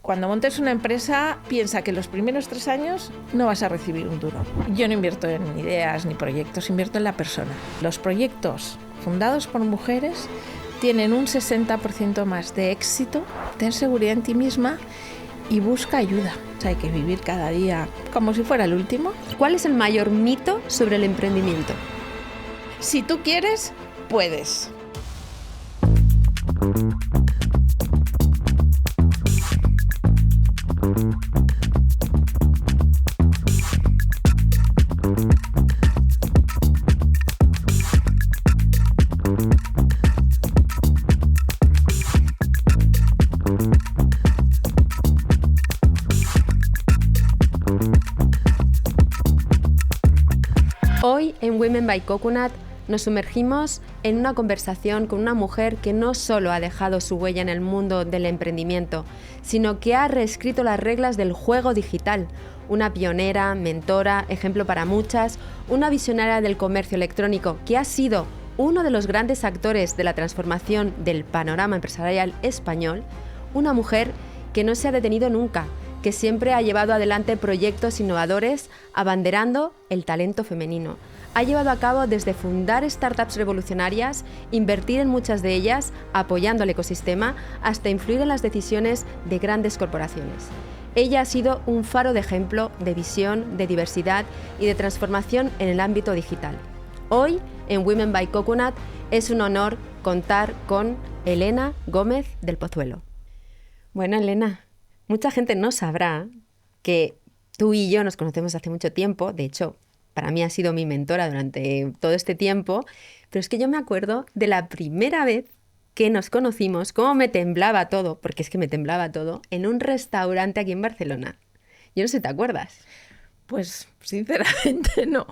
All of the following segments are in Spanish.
Cuando montes una empresa, piensa que los primeros 3 años no vas a recibir un duro. Yo no invierto en ideas ni proyectos, invierto en la persona. Los proyectos fundados por mujeres tienen un 60% más de éxito. Ten seguridad en ti misma y busca ayuda. O sea, hay que vivir cada día como si fuera el último. ¿Cuál es el mayor mito sobre el emprendimiento? Si tú quieres, puedes. Hoy en Women by Coconut nos sumergimos en una conversación con una mujer que no solo ha dejado su huella en el mundo del emprendimiento, sino que ha reescrito las reglas del juego digital. Una pionera, mentora, ejemplo para muchas, una visionaria del comercio electrónico que ha sido uno de los grandes actores de la transformación del panorama empresarial español, una mujer que no se ha detenido nunca, que siempre ha llevado adelante proyectos innovadores abanderando el talento femenino. Ha llevado a cabo desde fundar startups revolucionarias, invertir en muchas de ellas, apoyando al ecosistema, hasta influir en las decisiones de grandes corporaciones. Ella ha sido un faro de ejemplo, de visión, de diversidad y de transformación en el ámbito digital. Hoy, en Women by Coconut, es un honor contar con Elena Gómez del Pozuelo. Bueno, Elena, mucha gente no sabrá que tú y yo nos conocemos hace mucho tiempo. De hecho, para mí ha sido mi mentora durante todo este tiempo, pero es que yo me acuerdo de la primera vez que nos conocimos, cómo me temblaba todo, porque es que me temblaba todo, en un restaurante aquí en Barcelona. Yo no sé si te acuerdas. Pues sinceramente no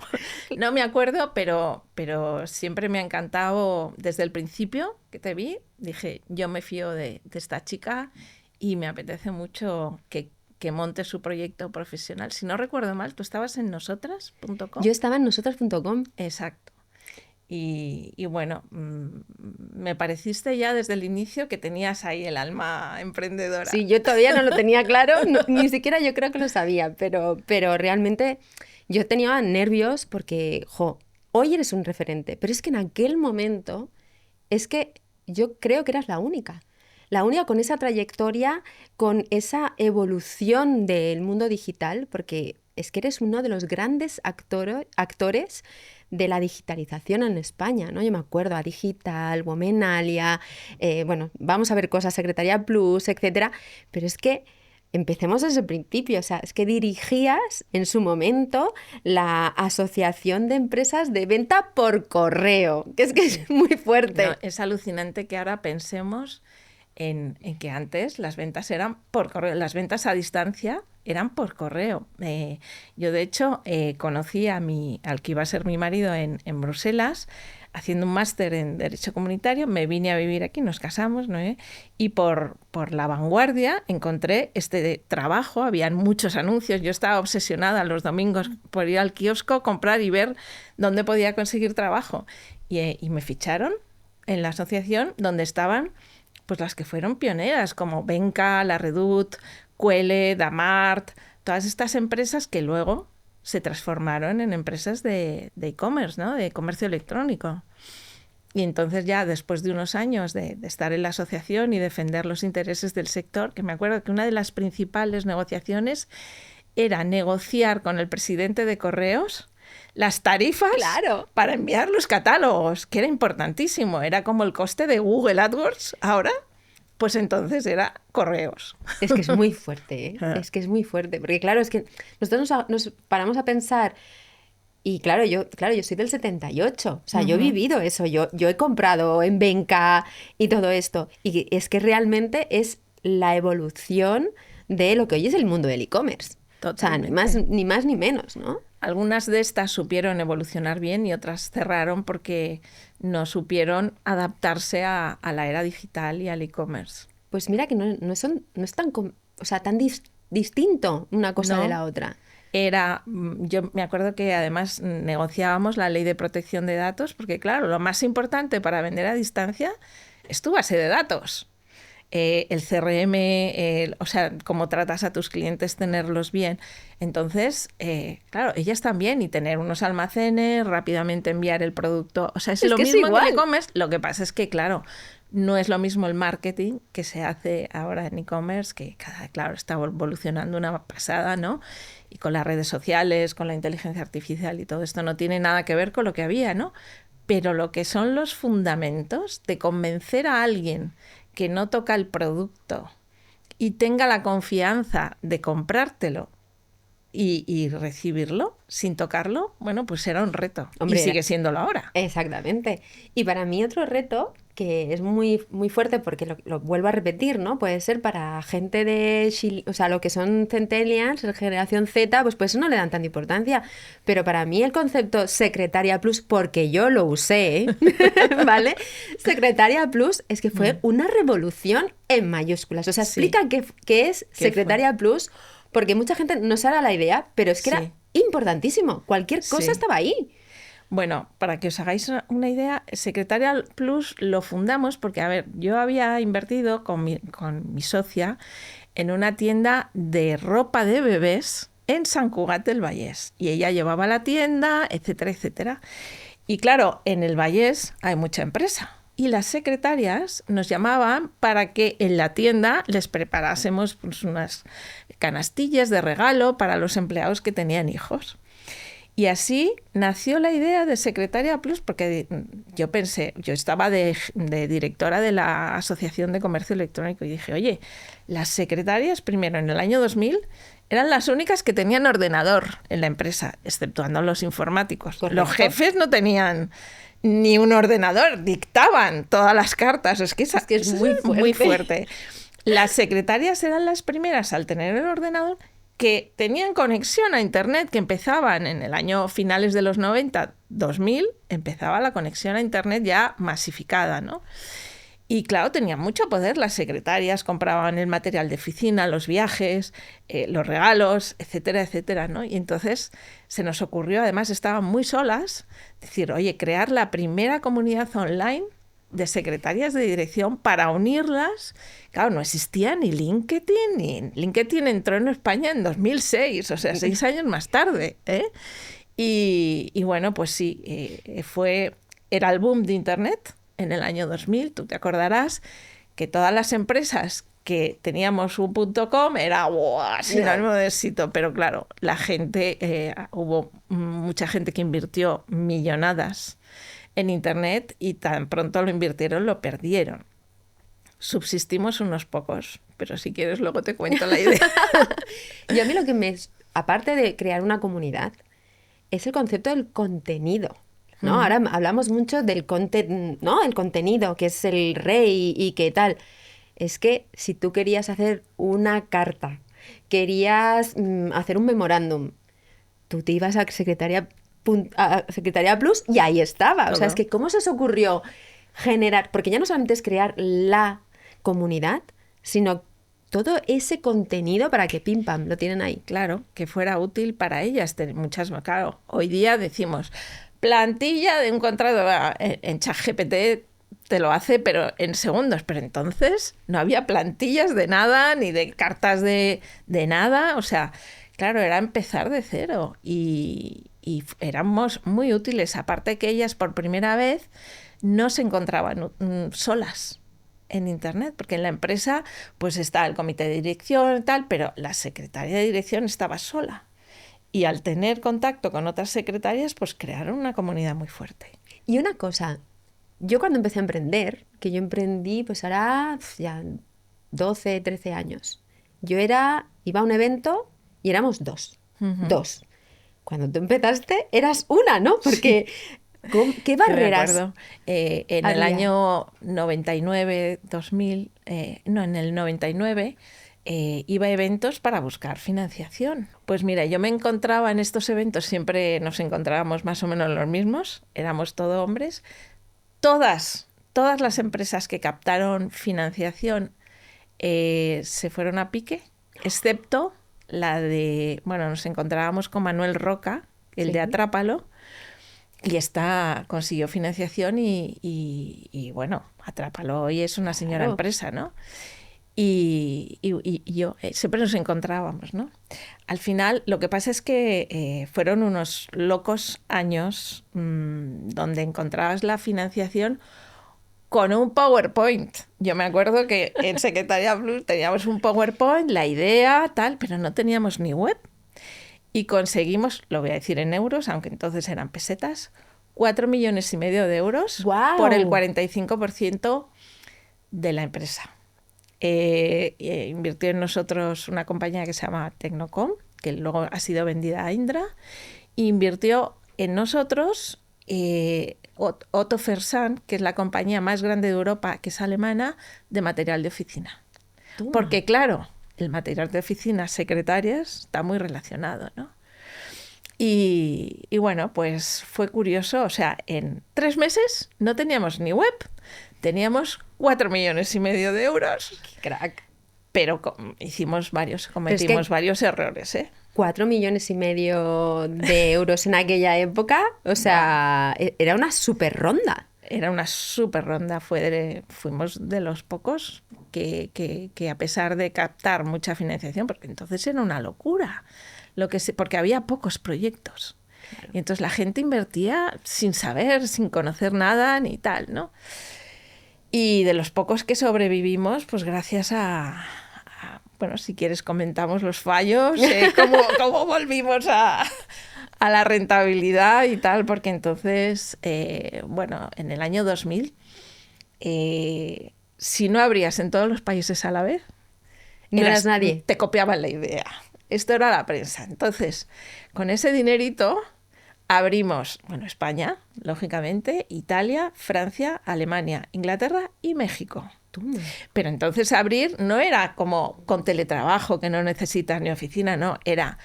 me acuerdo, pero siempre me ha encantado desde el principio que te vi. Dije, yo me fío de esta chica y me apetece mucho que monte su proyecto profesional. Si no recuerdo mal, ¿tú estabas en nosotras.com? Yo estaba en nosotras.com. Exacto. Y bueno, me pareciste ya desde el inicio que tenías ahí el alma emprendedora. Sí, yo todavía no lo tenía claro, ni siquiera yo creo que lo sabía, pero realmente yo tenía nervios porque, hoy eres un referente, pero es que en aquel momento es que yo creo que eras la única con esa trayectoria, con esa evolución del mundo digital, porque es que eres uno de los grandes actores de la digitalización en España, ¿no? Yo me acuerdo a Digital, Womenalia, bueno, vamos a ver cosas, Secretaría Plus, etcétera, pero es que empecemos desde el principio, o sea, es que dirigías en su momento la Asociación de Empresas de Venta por Correo, que es muy fuerte. No, es alucinante que ahora pensemos en que antes las ventas eran por correo, las ventas a distancia eran por correo. Yo, de hecho, conocí al que iba a ser mi marido en Bruselas, haciendo un máster en Derecho Comunitario. Me vine a vivir aquí, nos casamos, ¿no? Y por La Vanguardia encontré este trabajo, habían muchos anuncios. Yo estaba obsesionada los domingos por ir al kiosco, comprar y ver dónde podía conseguir trabajo. Y me ficharon en la asociación donde estaban pues las que fueron pioneras, como Venca, La Redoute, Cuele, Damart, todas estas empresas que luego se transformaron en empresas de e-commerce, ¿no? De comercio electrónico. Y entonces ya después de unos años de estar en la asociación y defender los intereses del sector, que me acuerdo que una de las principales negociaciones era negociar con el presidente de Correos las tarifas para enviar los catálogos, que era importantísimo. Era como el coste de Google AdWords ahora, pues entonces era Correos. Es que es muy fuerte, ¿eh? Es que es muy fuerte. Porque claro, es que nosotros nos paramos a pensar, y claro, yo soy del 78, o sea, yo he vivido eso, yo he comprado en Venca y todo esto. Y es que realmente es la evolución de lo que hoy es el mundo del e-commerce. Totalmente. O sea, ni más ni menos, ¿no? Algunas de estas supieron evolucionar bien y otras cerraron porque no supieron adaptarse a la era digital y al e-commerce. Pues mira que no es tan distinto una cosa de la otra. Yo me acuerdo que además negociábamos la ley de protección de datos porque, claro, lo más importante para vender a distancia es tu base de datos. el CRM, o sea, cómo tratas a tus clientes, tenerlos bien. Entonces, claro, ellas también, y tener unos almacenes, rápidamente enviar el producto. O sea, es lo que mismo es igual. en e-commerce. Lo que pasa es que, claro, no es lo mismo el marketing que se hace ahora en e-commerce, que claro, está evolucionando una pasada, ¿no? Y con las redes sociales, con la inteligencia artificial y todo esto no tiene nada que ver con lo que había, ¿no? Pero lo que son los fundamentos de convencer a alguien que no toca el producto y tenga la confianza de comprártelo y recibirlo sin tocarlo, bueno, pues era un reto. Hombre, y sigue siéndolo ahora. Exactamente. Y para mí otro reto que es muy, muy fuerte porque lo vuelvo a repetir, ¿no? Puede ser para gente o sea, lo que son centennials, generación Z, pues eso no le dan tanta importancia. Pero para mí el concepto Secretaria Plus, porque yo lo usé, ¿vale? Secretaria Plus es que fue una revolución en mayúsculas. O sea, Sí. explica qué es ¿Qué Secretaria Plus, porque mucha gente no se hará la idea, pero es que Sí. era importantísimo. Cualquier cosa Sí. estaba ahí. Bueno, para que os hagáis una idea, Secretaria Plus lo fundamos porque, a ver, yo había invertido con mi socia en una tienda de ropa de bebés en Sant Cugat del Vallès. Y ella llevaba la tienda, etcétera, etcétera. Y claro, en el Vallès hay mucha empresa. Y las secretarias nos llamaban para que en la tienda les preparásemos pues, unas canastillas de regalo para los empleados que tenían hijos. Y así nació la idea de Secretaria Plus, porque yo pensé, yo estaba de directora de la Asociación de Comercio Electrónico y dije, oye, las secretarias, primero en el año 2000, eran las únicas que tenían ordenador en la empresa, exceptuando los informáticos. Correcto. Los jefes no tenían ni un ordenador, dictaban todas las cartas. Es que es muy fuerte. Las secretarias eran las primeras al tener el ordenador que tenían conexión a Internet, que empezaban en el año finales de los 90, 2000, empezaba la conexión a Internet ya masificada, ¿no? Y claro, tenían mucho poder las secretarias, compraban el material de oficina, los viajes, los regalos, etcétera, etcétera, ¿no? Y entonces se nos ocurrió, además estaban muy solas, decir, oye, crear la primera comunidad online de secretarias de dirección para unirlas. Claro, no existía ni LinkedIn, LinkedIn entró en España en 2006, o sea, 6 años más tarde, ¿eh? Y bueno, pues sí, era el boom de Internet en el año 2000, tú te acordarás que todas las empresas que teníamos un .com era sinónimo de éxito, pero claro, la gente, hubo mucha gente que invirtió millonadas en Internet y tan pronto lo invirtieron, lo perdieron. Subsistimos unos pocos, pero si quieres luego te cuento la idea. Y a mí lo que aparte de crear una comunidad, es el concepto del contenido, ¿no? Ahora hablamos mucho del ¿no? El contenido, que es el rey y qué tal. Es que si tú querías hacer una carta, querías hacer un memorándum, tú te ibas a Secretaria Plus y ahí estaba. Todo. O sea, es que ¿cómo se os ocurrió generar? Porque ya no solamente es crear la comunidad, sino todo ese contenido para que pim pam lo tienen ahí. Claro, que fuera útil para ellas. Muchas, claro, hoy día decimos plantilla de un contrato en ChatGPT te lo hace, pero en segundos. Pero entonces no había plantillas de nada, ni de cartas de nada. O sea, claro, era empezar de cero. Y éramos muy útiles. Aparte que ellas por primera vez no se encontraban solas en Internet, porque en la empresa pues está el comité de dirección y tal, pero la secretaria de dirección estaba sola. Y al tener contacto con otras secretarias, pues crearon una comunidad muy fuerte. Y una cosa, yo cuando empecé a emprender, que yo emprendí pues hará ya 12, 13 años, iba a un evento y éramos dos. Cuando tú empezaste eras una, ¿no? Porque ¿qué barreras? Me acuerdo, en el año 99, 2000, no, en el 99... iba a eventos para buscar financiación. Pues mira, yo me encontraba en estos eventos, siempre nos encontrábamos más o menos los mismos, éramos todos hombres. Todas las empresas que captaron financiación se fueron a pique, excepto la de, bueno, nos encontrábamos con Manuel Roca, el de Atrápalo, y consiguió financiación y bueno, Atrápalo hoy es una señora empresa, ¿no? y yo siempre nos encontrábamos, ¿no? Al final, lo que pasa es que fueron unos locos años donde encontrabas la financiación con un PowerPoint. Yo me acuerdo que en Secretaria Plus teníamos un PowerPoint, la idea, tal, pero no teníamos ni web. Y conseguimos, lo voy a decir en euros, aunque entonces eran pesetas, 4,5 millones de euros por el 45% de la empresa. Invirtió en nosotros una compañía que se llama Tecnocom, que luego ha sido vendida a Indra, e invirtió en nosotros Otto Fersan, que es la compañía más grande de Europa, que es alemana, de material de oficina. Toma. Porque claro, el material de oficina, secretarias, está muy relacionado, ¿no? Y bueno, pues fue curioso, o sea, en 3 meses no teníamos ni web, teníamos 4,5 millones de euros. ¡Qué crack! Pero cometimos varios errores, ¿eh? 4,5 millones de euros en aquella época, o sea, era una súper ronda. Era una súper ronda, fuimos de los pocos que a pesar de captar mucha financiación, porque entonces era una locura, porque había pocos proyectos. Claro. Y entonces la gente invertía sin saber, sin conocer nada ni tal, ¿no? Y de los pocos que sobrevivimos, pues gracias bueno, si quieres comentamos los fallos, cómo volvimos a la rentabilidad y tal, porque entonces, bueno, en el año 2000, si no abrías en todos los países a la vez, no eras nadie. Te copiaban la idea. Esto era la prensa. Entonces, con ese dinerito abrimos, bueno, España, lógicamente, Italia, Francia, Alemania, Inglaterra y México. Pero entonces abrir no era como con teletrabajo, que no necesitas ni oficina, no, era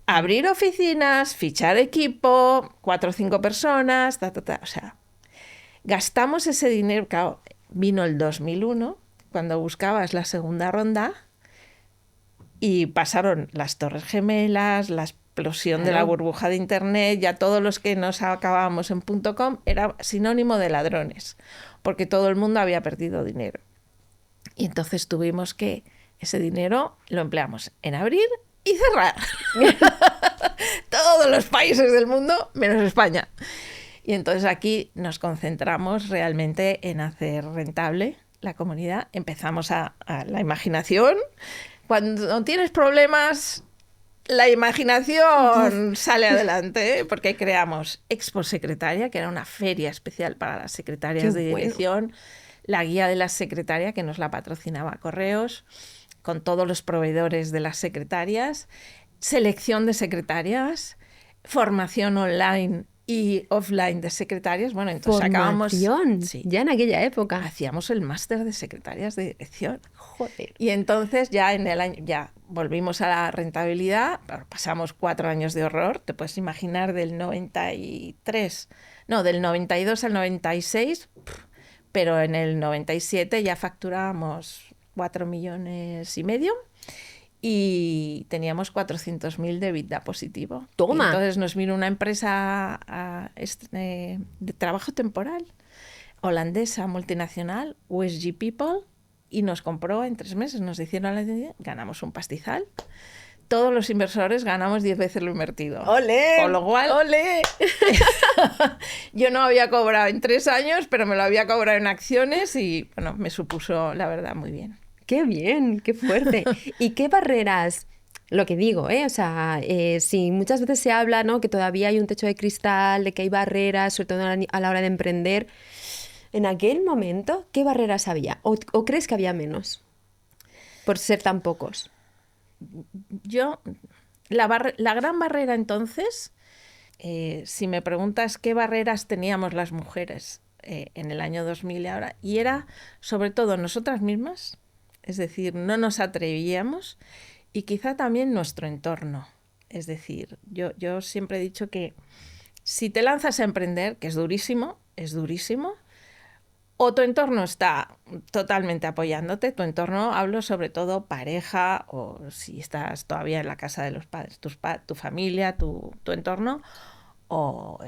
abrir oficinas, fichar equipo, 4 o 5 personas, o sea, gastamos ese dinero, claro, vino el 2001, cuando buscabas la segunda ronda, y pasaron las Torres Gemelas, la explosión de la burbuja de Internet, ya todos los que nos acabábamos en .com era sinónimo de ladrones, porque todo el mundo había perdido dinero. Y entonces tuvimos que, ese dinero lo empleamos en abrir y cerrar. Todos los países del mundo, menos España. Y entonces aquí nos concentramos realmente en hacer rentable la comunidad. Empezamos a la imaginación. Cuando tienes problemas, la imaginación sale adelante, ¿eh? Porque creamos Expo Secretaria, que era una feria especial para las secretarias de dirección, la guía de la secretaria, que nos la patrocinaba Correos, con todos los proveedores de las secretarias, selección de secretarias, formación online y offline de secretarias. Bueno, entonces acabamos... Sí. Ya en aquella época. Hacíamos el máster de secretarias de dirección. Joder. Y entonces ya en el año, ya volvimos a la rentabilidad, pasamos 4 años de horror, te puedes imaginar del 92 al 96, pero en el 97 ya facturábamos 4,5 millones y teníamos 400.000 de EBITDA positivo. ¡Toma! Y entonces nos vino una empresa de trabajo temporal, holandesa, multinacional, USG People, y nos compró en 3 meses, nos hicieron la idea, ganamos un pastizal. Todos los inversores ganamos 10 veces lo invertido. ¡Olé! Con lo cual, ¡olé! Yo no había cobrado en 3 años, pero me lo había cobrado en acciones y bueno, me supuso, la verdad, muy bien. ¡Qué bien! ¡Qué fuerte! ¿Y qué barreras? Lo que digo, o sea, sí, muchas veces se habla, ¿no?, que todavía hay un techo de cristal, de que hay barreras, sobre todo a la hora de emprender. En aquel momento, ¿qué barreras había? ¿O crees que había menos? Por ser tan pocos. La gran barrera entonces, si me preguntas qué barreras teníamos las mujeres en el año 2000 y ahora, y era sobre todo nosotras mismas, es decir, no nos atrevíamos, y quizá también nuestro entorno. Es decir, yo siempre he dicho que si te lanzas a emprender, que es durísimo, o tu entorno está totalmente apoyándote, tu entorno, hablo sobre todo pareja, o si estás todavía en la casa de los padres, tu familia, tu entorno, o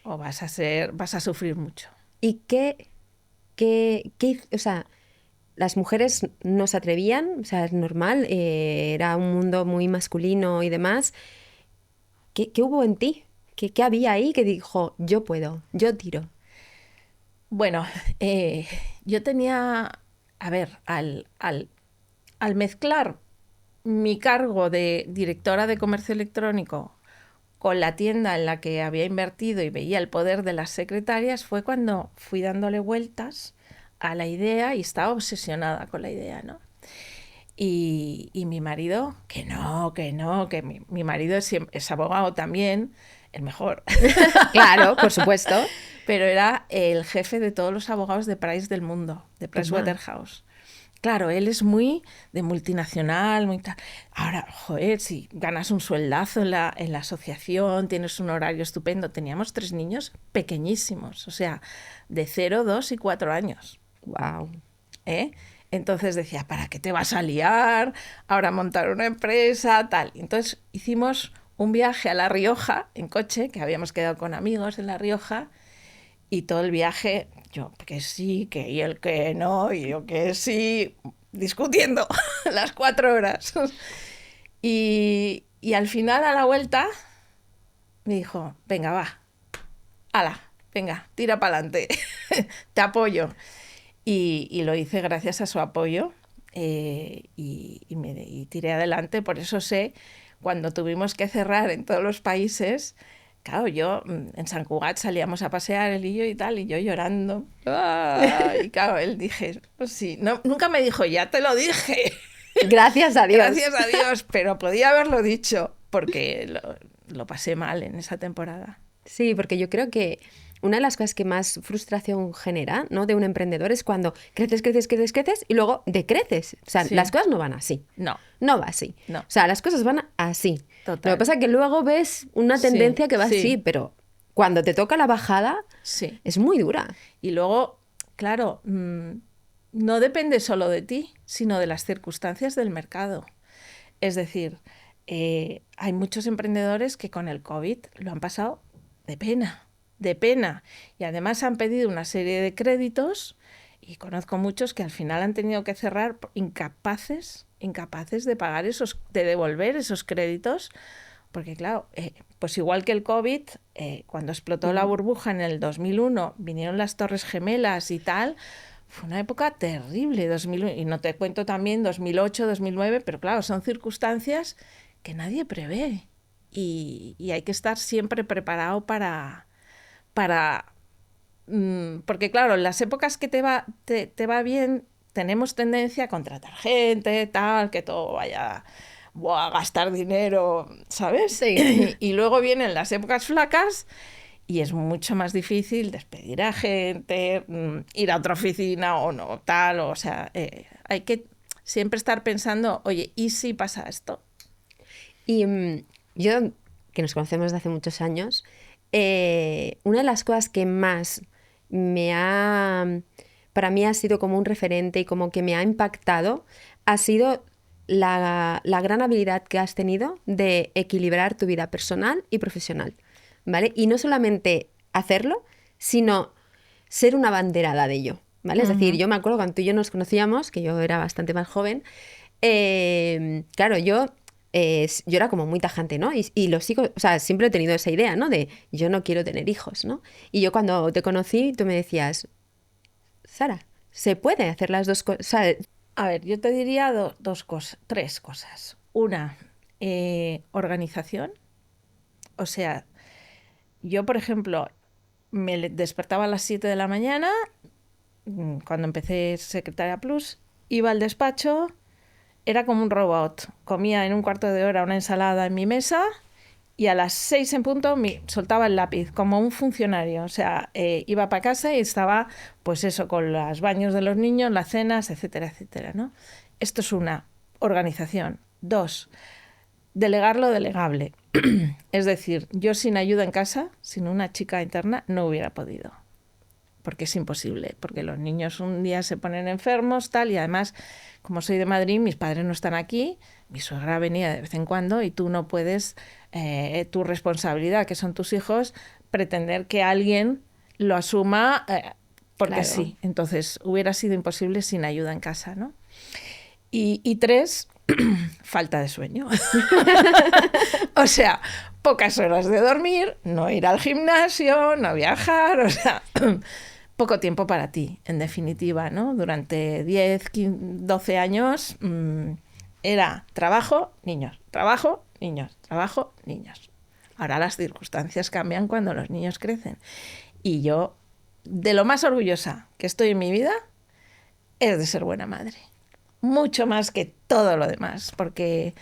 vas a sufrir mucho. ¿Y qué O sea, las mujeres no se atrevían, o sea, es normal, era un mundo muy masculino y demás. ¿Qué hubo en ti? ¿Qué había ahí que dijo, yo puedo, yo tiro? Bueno, yo tenía, a ver, al mezclar mi cargo de directora de comercio electrónico con la tienda en la que había invertido y veía el poder de las secretarias, fue cuando fui dándole vueltas a la idea y estaba obsesionada con la idea, ¿no? Y mi marido, que mi marido es abogado también, el mejor, Claro, por supuesto. pero era el jefe de todos los abogados de Price del mundo, de Toma. Pricewaterhouse. Claro, él es muy de multinacional, muy tal. Ahora, joder, si ganas un sueldazo en la asociación, tienes un horario estupendo. Teníamos 3 niños pequeñísimos, o sea, de 0, 2 y 4 años. Wow. ¿Eh? Entonces decía, ¿para qué te vas a liar? Ahora montar una empresa, tal. Entonces hicimos un viaje a La Rioja en coche, que habíamos quedado con amigos en La Rioja, y todo el viaje, yo que sí, que y el que no, y yo que sí, discutiendo las 4 horas. Y al final, a la vuelta, me dijo, venga, va, ala, venga, tira para adelante, te apoyo. Y lo hice gracias a su apoyo y tiré adelante. Por eso sé, cuando tuvimos que cerrar en todos los países, claro, yo en Sant Cugat salíamos a pasear él y yo y tal, y yo llorando. ¡Ah! Y claro, él dije, pues sí, no, nunca me dijo, ya te lo dije. Gracias a Dios. Gracias a Dios, pero podía haberlo dicho, porque lo pasé mal en esa temporada. Sí, porque yo creo que una de las cosas que más frustración genera, ¿no?, de un emprendedor es cuando creces, creces, creces, creces y luego decreces. O sea, Sí. las cosas no van así. No, No va así. No. O sea, las cosas van así. Total. Lo que pasa es que luego ves una Sí, tendencia que va sí. así, pero cuando te toca la bajada sí. es muy dura. Y luego, claro, no depende solo de ti, sino de las circunstancias del mercado. Es decir, hay muchos emprendedores que con el COVID lo han pasado de pena, de pena. Y además han pedido una serie de créditos y conozco muchos que al final han tenido que cerrar incapaces de pagar de devolver esos créditos. Porque claro, pues igual que el COVID, cuando explotó la burbuja en el 2001, vinieron las Torres Gemelas y tal, fue una época terrible, 2001, y no te cuento también 2008, 2009, pero claro, son circunstancias que nadie prevé y hay que estar siempre preparado porque claro, en las épocas que te va bien, tenemos tendencia a contratar gente, tal, que todo vaya a gastar dinero, ¿sabes? Sí. Y luego vienen las épocas flacas y es mucho más difícil despedir a gente, ir a otra oficina o no, tal, o sea, hay que siempre estar pensando, oye, ¿y si pasa esto? Y yo, que nos conocemos desde hace muchos años, una de las cosas que más para mí ha sido como un referente y como que me ha impactado, ha sido la gran habilidad que has tenido de equilibrar tu vida personal y profesional, ¿vale? Y no solamente hacerlo, sino ser una abanderada de ello, ¿vale? Es decir, yo me acuerdo cuando tú y yo nos conocíamos, que yo era bastante más joven, claro, yo era como muy tajante, ¿no? Y lo sigo, o sea, siempre he tenido esa idea, ¿no? De yo no quiero tener hijos, ¿no? Y yo cuando te conocí, tú me decías, Sara, se puede hacer las dos cosas. O sea, a ver, yo te diría tres cosas. Una, organización. O sea, yo, por ejemplo, me despertaba a las 7 de la mañana, cuando empecé Secretaria Plus, iba al despacho, era como un robot. Comía en un cuarto de hora una ensalada en mi mesa y a las 6 en punto soltaba el lápiz, como un funcionario. O sea, iba para casa y estaba, pues eso, con los baños de los niños, las cenas, etcétera, etcétera, ¿no? Esto es una organización. 2, delegar lo delegable. Es decir, yo sin ayuda en casa, sin una chica interna, no hubiera podido. Porque es imposible, porque los niños un día se ponen enfermos, tal, y además, como soy de Madrid, mis padres no están aquí, mi suegra venía de vez en cuando y tú no puedes, tu responsabilidad, que son tus hijos, pretender que alguien lo asuma porque Claro. sí. Entonces hubiera sido imposible sin ayuda en casa, ¿no? Y 3, falta de sueño. O sea, pocas horas de dormir, no ir al gimnasio, no viajar, o sea, poco tiempo para ti, en definitiva, ¿no? Durante 10, 15, 12 años era trabajo, niños, trabajo, niños, trabajo, niños. Ahora las circunstancias cambian cuando los niños crecen. Y yo, de lo más orgullosa que estoy en mi vida, es de ser buena madre. Mucho más que todo lo demás, porque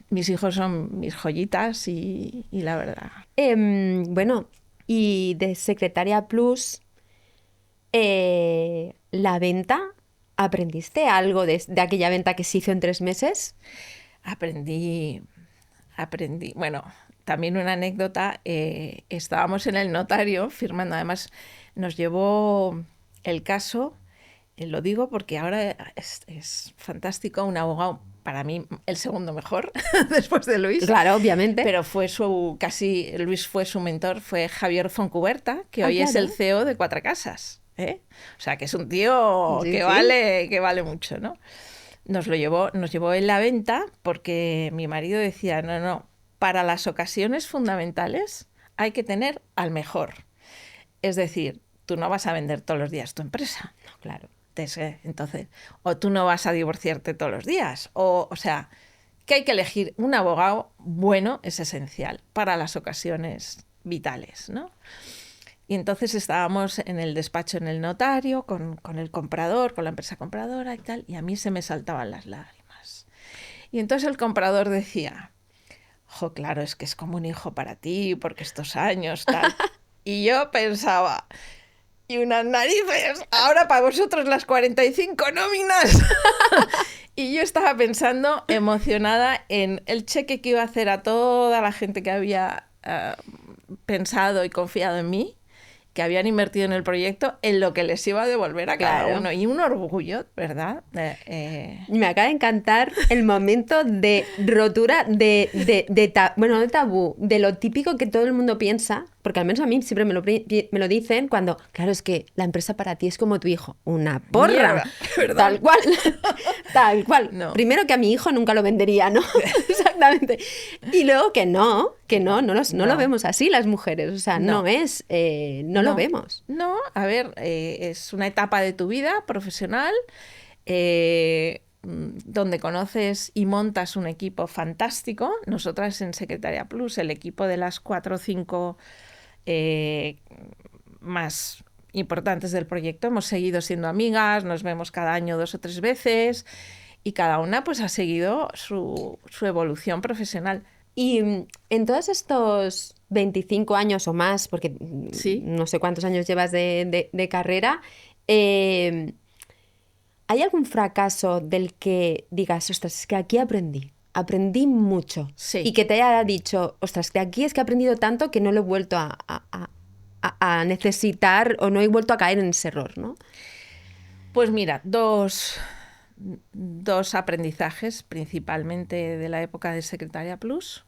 mis hijos son mis joyitas y la verdad. Bueno, y de Secretaria Plus, la venta, ¿aprendiste algo de aquella venta que se hizo en 3 meses? Aprendí. Bueno, también una anécdota, estábamos en el notario firmando, además nos llevó el caso, lo digo porque ahora es fantástico, un abogado, para mí el segundo mejor, después de Luis. Claro, obviamente. Pero Luis fue su mentor, fue Javier Foncuberta, que hoy es claro. el CEO de Cuatro Casas, ¿eh? O sea, que es un tío Sí, que sí. vale mucho, ¿no? Nos llevó en la venta porque mi marido decía, no, para las ocasiones fundamentales hay que tener al mejor. Es decir, tú no vas a vender todos los días tu empresa. No, claro. Entonces, o tú no vas a divorciarte todos los días. O sea, que hay que elegir un abogado bueno es esencial para las ocasiones vitales, ¿no? Y entonces estábamos en el despacho en el notario con el comprador, con la empresa compradora y tal, y a mí se me saltaban las lágrimas. Y entonces el comprador decía, jo, claro, es que es como un hijo para ti, porque estos años, tal. Y yo pensaba, y unas narices, ahora para vosotros las 45 nóminas. Y yo estaba pensando, emocionada, en el cheque que iba a hacer a toda la gente que había pensado y confiado en mí, que habían invertido en el proyecto, en lo que les iba a devolver a cada Claro. uno. Y un orgullo, ¿verdad? Me acaba de encantar el momento de rotura bueno, no de tabú, de lo típico que todo el mundo piensa, porque al menos a mí siempre me lo dicen cuando, claro, es que la empresa para ti es como tu hijo, una porra. Mierda, ¿verdad? Tal cual, tal cual. No. Primero que a mi hijo nunca lo vendería, ¿no? Exactamente. Y luego que no lo vemos así las mujeres, o sea, no lo vemos. No, a ver, es una etapa de tu vida profesional donde conoces y montas un equipo fantástico. Nosotras en Secretaria Plus, el equipo de las 4 o 5 más importantes del proyecto, hemos seguido siendo amigas, nos vemos cada año 2 o 3 veces y cada una pues ha seguido su evolución profesional. Y en todos estos 25 años o más, porque sí, no sé cuántos años llevas de carrera, ¿hay algún fracaso del que digas, ostras, es que aquí aprendí mucho? Sí. Y que te haya dicho, ostras, que aquí es que he aprendido tanto que no lo he vuelto a necesitar o no he vuelto a caer en ese error, ¿no? Pues mira, dos aprendizajes principalmente de la época de Secretaria Plus.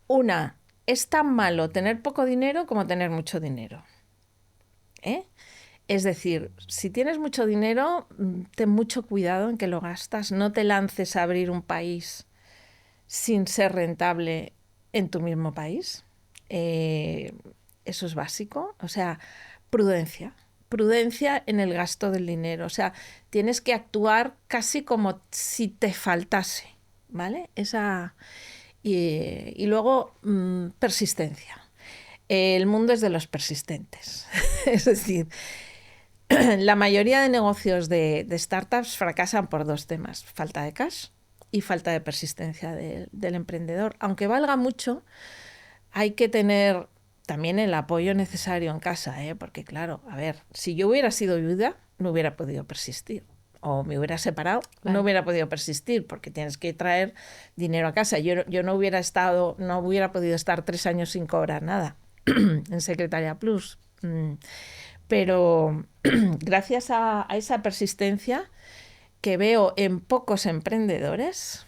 Una, es tan malo tener poco dinero como tener mucho dinero. Es decir, si tienes mucho dinero, ten mucho cuidado en que lo gastas. No te lances a abrir un país sin ser rentable en tu mismo país. Eso es básico. O sea, prudencia en el gasto del dinero. O sea, tienes que actuar casi como si te faltase, ¿vale? Y luego, persistencia. El mundo es de los persistentes. Es decir, la mayoría de negocios de startups fracasan por 2 temas: falta de cash y falta de persistencia del emprendedor. Aunque valga mucho, hay que tener también el apoyo necesario en casa, ¿eh? Porque claro, a ver, si yo hubiera sido viuda, no hubiera podido persistir. O me hubiera separado, claro, no hubiera podido persistir, porque tienes que traer dinero a casa. Yo no hubiera podido estar 3 años sin cobrar nada en Secretaria Plus. Pero gracias a esa persistencia que veo en pocos emprendedores,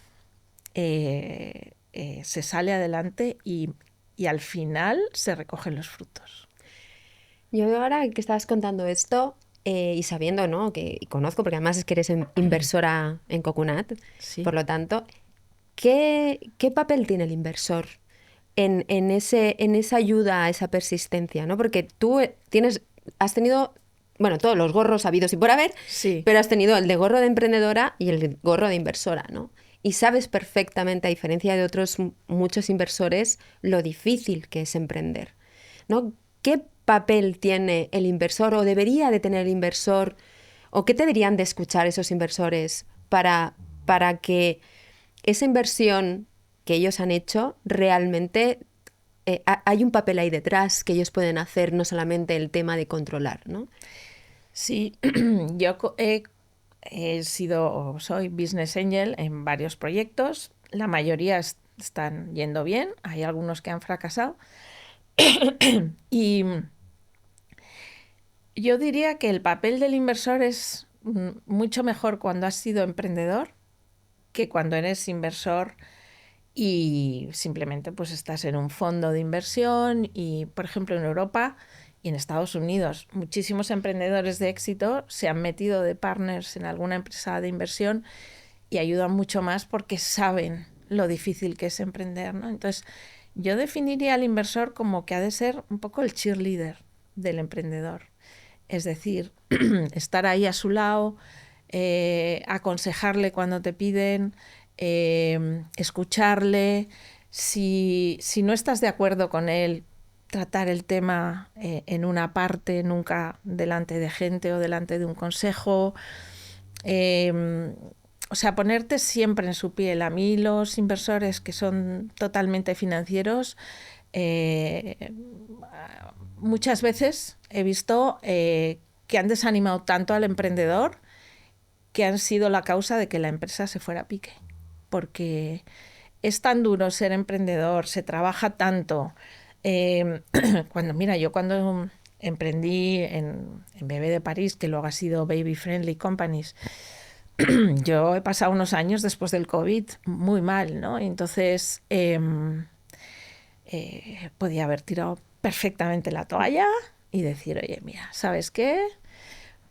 se sale adelante y al final se recogen los frutos. Yo ahora que estabas contando esto y sabiendo, ¿no? Y conozco, porque además es que eres inversora en Coconut, Sí. por lo tanto, ¿qué papel tiene el inversor en esa ayuda a esa persistencia, ¿no? Porque tú has tenido, bueno, todos los gorros habidos y por haber, Sí. pero has tenido el de gorro de emprendedora y el de gorro de inversora, ¿no? Y sabes perfectamente, a diferencia de otros muchos inversores, lo difícil que es emprender, ¿no? ¿Qué papel tiene el inversor o debería de tener el inversor o qué te deberían de escuchar esos inversores para que esa inversión que ellos han hecho realmente hay un papel ahí detrás que ellos pueden hacer, no solamente el tema de controlar, ¿no? Sí, yo he sido, soy business angel en varios proyectos. La mayoría están yendo bien, hay algunos que han fracasado. Y yo diría que el papel del inversor es mucho mejor cuando has sido emprendedor que cuando eres inversor y simplemente pues estás en un fondo de inversión y, por ejemplo, en Europa y en Estados Unidos, muchísimos emprendedores de éxito se han metido de partners en alguna empresa de inversión y ayudan mucho más porque saben lo difícil que es emprender, ¿no? Entonces, yo definiría al inversor como que ha de ser un poco el cheerleader del emprendedor. Es decir, estar ahí a su lado, aconsejarle cuando te piden, escucharle. Si no estás de acuerdo con él, tratar el tema en una parte, nunca delante de gente o delante de un consejo. O sea, ponerte siempre en su piel. A mí los inversores que son totalmente financieros, muchas veces he visto que han desanimado tanto al emprendedor que han sido la causa de que la empresa se fuera a pique. Porque es tan duro ser emprendedor, se trabaja tanto. Yo cuando emprendí en Bebé de París, que luego ha sido Baby Friendly Companies, yo he pasado unos años después del COVID muy mal, ¿no? Entonces podía haber tirado perfectamente la toalla y decir, oye, mira, ¿sabes qué?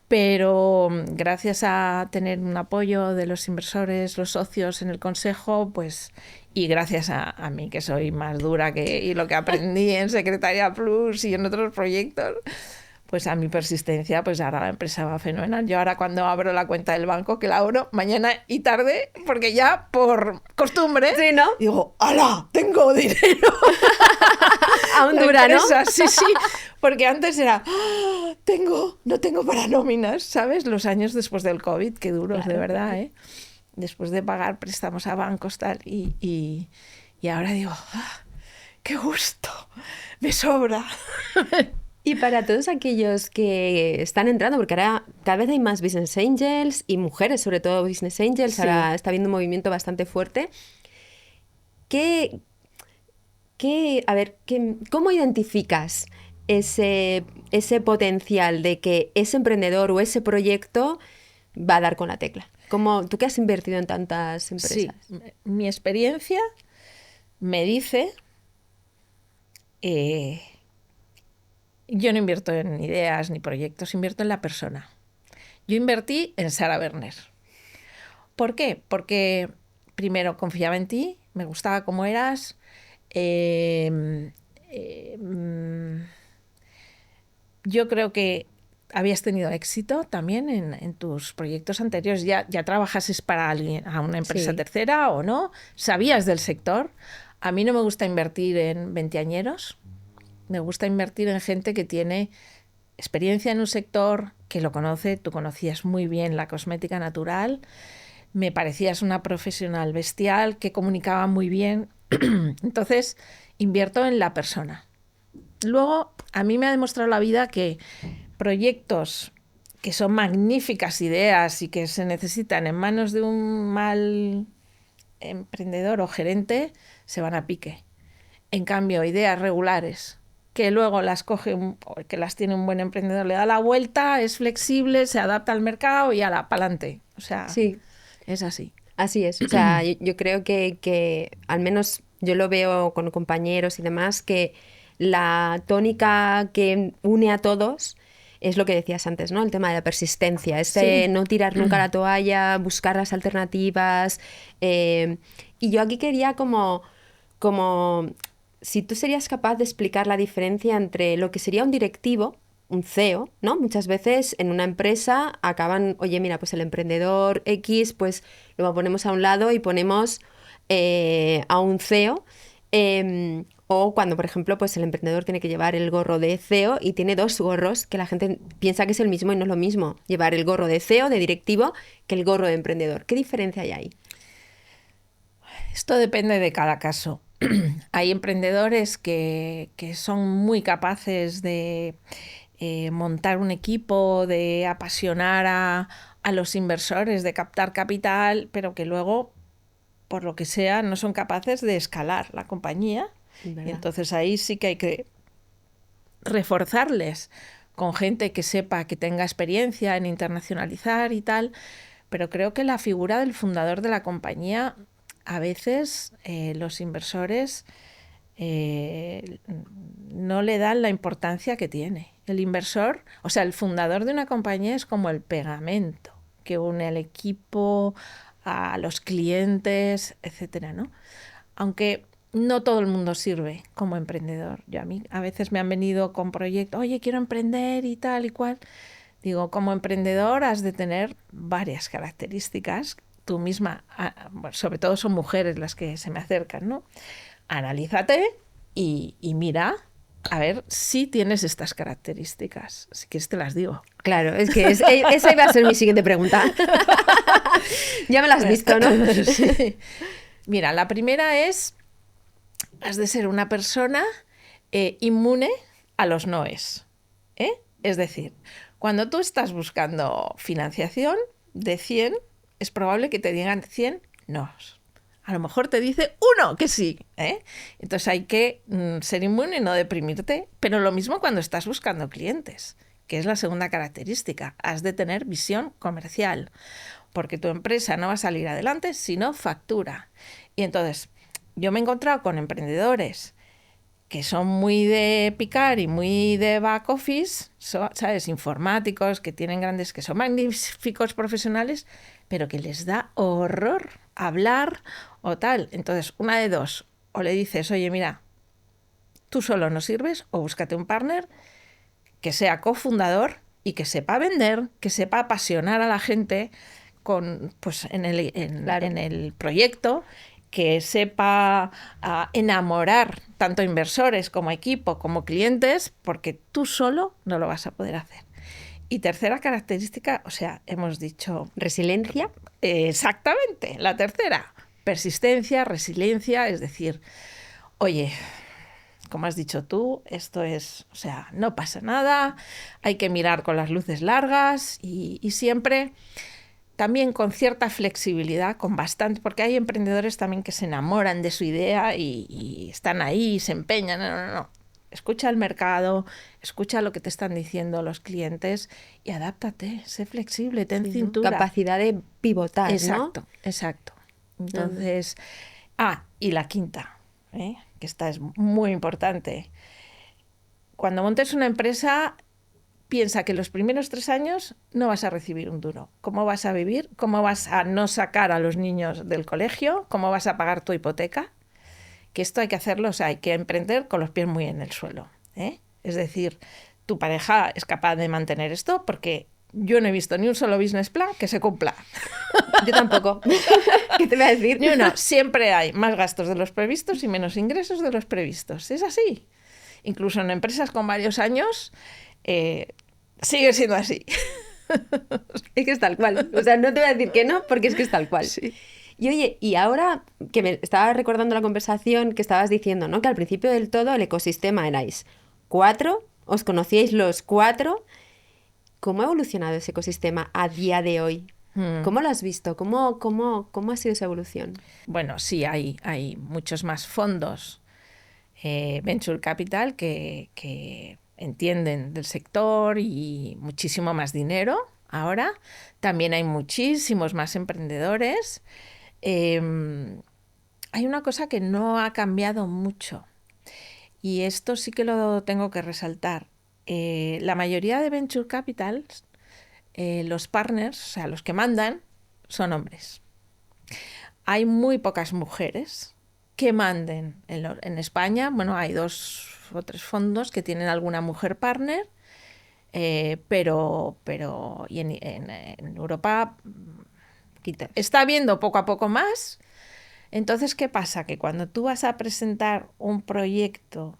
Pero gracias a tener un apoyo de los inversores, los socios en el consejo, pues, y gracias a mí, que soy más dura y lo que aprendí en Secretaria Plus y en otros proyectos, pues a mi persistencia, pues ahora la empresa va fenomenal. Yo ahora cuando abro la cuenta del banco, que la abro mañana y tarde, porque ya por costumbre, Sí, ¿no? digo, ¡hala! ¡Tengo dinero! Aún dura, ¿no? Sí, sí, porque antes era, ¡ah! No tengo para nóminas, ¿sabes? Los años después del COVID, qué duros, de verdad, Claro. ¿eh? Después de pagar préstamos a bancos, tal, y ahora digo, ¡ah! ¡Qué gusto! Me sobra. Y para todos aquellos que están entrando, porque ahora cada vez hay más business angels y mujeres, sobre todo business angels, Sí. ahora está habiendo un movimiento bastante fuerte. ¿Cómo identificas ese potencial de que ese emprendedor o ese proyecto va a dar con la tecla? Tú que has invertido en tantas Sí, empresas. mi experiencia me dice, yo no invierto en ideas ni proyectos, invierto en la persona. Yo invertí en Sara Berner. ¿Por qué? Porque primero confiaba en ti, me gustaba cómo eras, eh, eh, mm, yo creo que habías tenido éxito también en tus proyectos anteriores. Ya trabajases para alguien, a una empresa Sí. tercera o no, sabías del sector. A mí no me gusta invertir en veinteañeros, me gusta invertir en gente que tiene experiencia en un sector, que lo conoce. Tú conocías muy bien la cosmética natural, me parecías una profesional bestial que comunicaba muy bien. Entonces, invierto en la persona. Luego, a mí me ha demostrado la vida que proyectos que son magníficas ideas y que se necesitan en manos de un mal emprendedor o gerente, se van a pique. En cambio, ideas regulares que luego las coge, que las tiene un buen emprendedor, le da la vuelta, es flexible, se adapta al mercado y ala, pa'lante. O sea, Sí, es así. así es. O sea, yo creo que al menos yo lo veo con compañeros y demás, que la tónica que une a todos es lo que decías antes, ¿no? El tema de la persistencia, no tirar nunca la toalla, buscar las alternativas. Y yo aquí quería como si tú serías capaz de explicar la diferencia entre lo que sería un directivo, un CEO, ¿no? Muchas veces en una empresa acaban, oye, mira, pues el emprendedor X, pues lo ponemos a un lado y ponemos a un CEO. O cuando, por ejemplo, pues el emprendedor tiene que llevar el gorro de CEO y tiene dos gorros que la gente piensa que es el mismo y no es lo mismo. Llevar el gorro de CEO, de directivo, que el gorro de emprendedor. ¿Qué diferencia hay ahí? Esto depende de cada caso. Hay emprendedores que son muy capaces de montar un equipo, de apasionar a los inversores, de captar capital, pero que luego, por lo que sea, no son capaces de escalar la compañía. Y entonces ahí sí que hay que reforzarles con gente que sepa, que tenga experiencia en internacionalizar y tal. Pero creo que la figura del fundador de la compañía, a veces los inversores no le dan la importancia que tiene. El inversor, o sea, el fundador de una compañía es como el pegamento que une al equipo, a los clientes, etcétera, ¿no? Aunque no todo el mundo sirve como emprendedor. A mí a veces me han venido con proyectos, oye, quiero emprender y tal y cual. Digo, como emprendedor has de tener varias características. Tú misma, sobre todo son mujeres las que se me acercan, ¿no? Analízate y mira a ver si tienes estas características. Si quieres te las digo. Claro, es que esa iba a ser mi siguiente pregunta. Ya me la has visto, ¿no? Sí. Mira, la primera es, has de ser una persona inmune a los noes. Es decir, cuando tú estás buscando financiación de 100, es probable que te digan 100 nos. A lo mejor te dice uno que sí. Entonces hay que ser inmune y no deprimirte. Pero lo mismo cuando estás buscando clientes, que es la segunda característica. Has de tener visión comercial, porque tu empresa no va a salir adelante si no factura. Y entonces yo me he encontrado con emprendedores que son muy de picar y muy de back office, ¿sabes? Informáticos, que tienen grandes, que son magníficos profesionales, pero que les da horror hablar o tal. Entonces, una de dos, o le dices, oye, mira, tú solo no sirves, o búscate un partner que sea cofundador y que sepa vender, que sepa apasionar a la gente pues, en el proyecto, que sepa enamorar tanto inversores como equipo, como clientes, porque tú solo no lo vas a poder hacer. Y tercera característica, o sea, hemos dicho... ¿Resiliencia? Exactamente, la tercera. Persistencia, resiliencia, es decir, oye, como has dicho tú, esto es, o sea, no pasa nada, hay que mirar con las luces largas y siempre... También con cierta flexibilidad, con bastante, porque hay emprendedores también que se enamoran de su idea y están ahí, se empeñan. No. Escucha el mercado, escucha lo que te están diciendo los clientes y adáptate, sé flexible, ten cintura. Capacidad de pivotar, exacto, ¿no? Exacto. Entonces, y la quinta, que esta es muy importante. Cuando montes una empresa, piensa que los primeros 3 años no vas a recibir un duro. ¿Cómo vas a vivir? ¿Cómo vas a no sacar a los niños del colegio? ¿Cómo vas a pagar tu hipoteca? Que esto hay que hacerlo, o sea, hay que emprender con los pies muy en el suelo. Es decir, tu pareja es capaz de mantener esto porque yo no he visto ni un solo business plan que se cumpla. Yo tampoco. ¿Qué te voy a decir? Ni uno. Siempre hay más gastos de los previstos y menos ingresos de los previstos. Es así. Incluso en empresas con varios años... sigue siendo así. Es que es tal cual. O sea, no te voy a decir que no, porque es que es tal cual. Sí. Y oye, y ahora que me estaba recordando la conversación que estabas diciendo, ¿no? Que al principio del todo el ecosistema erais 4, os conocíais los 4. ¿Cómo ha evolucionado ese ecosistema a día de hoy? ¿Cómo lo has visto? ¿Cómo ha sido esa evolución? Bueno, sí, hay muchos más fondos Venture Capital que entienden del sector y muchísimo más dinero ahora. También hay muchísimos más emprendedores. Hay una cosa que no ha cambiado mucho y esto sí que lo tengo que resaltar. La mayoría de venture capitals, los partners, o sea, los que mandan, son hombres. Hay muy pocas mujeres que manden. En España, bueno, hay 2 o 3 fondos que tienen alguna mujer partner, pero y en Europa está habiendo poco a poco más. Entonces, ¿qué pasa? Que cuando tú vas a presentar un proyecto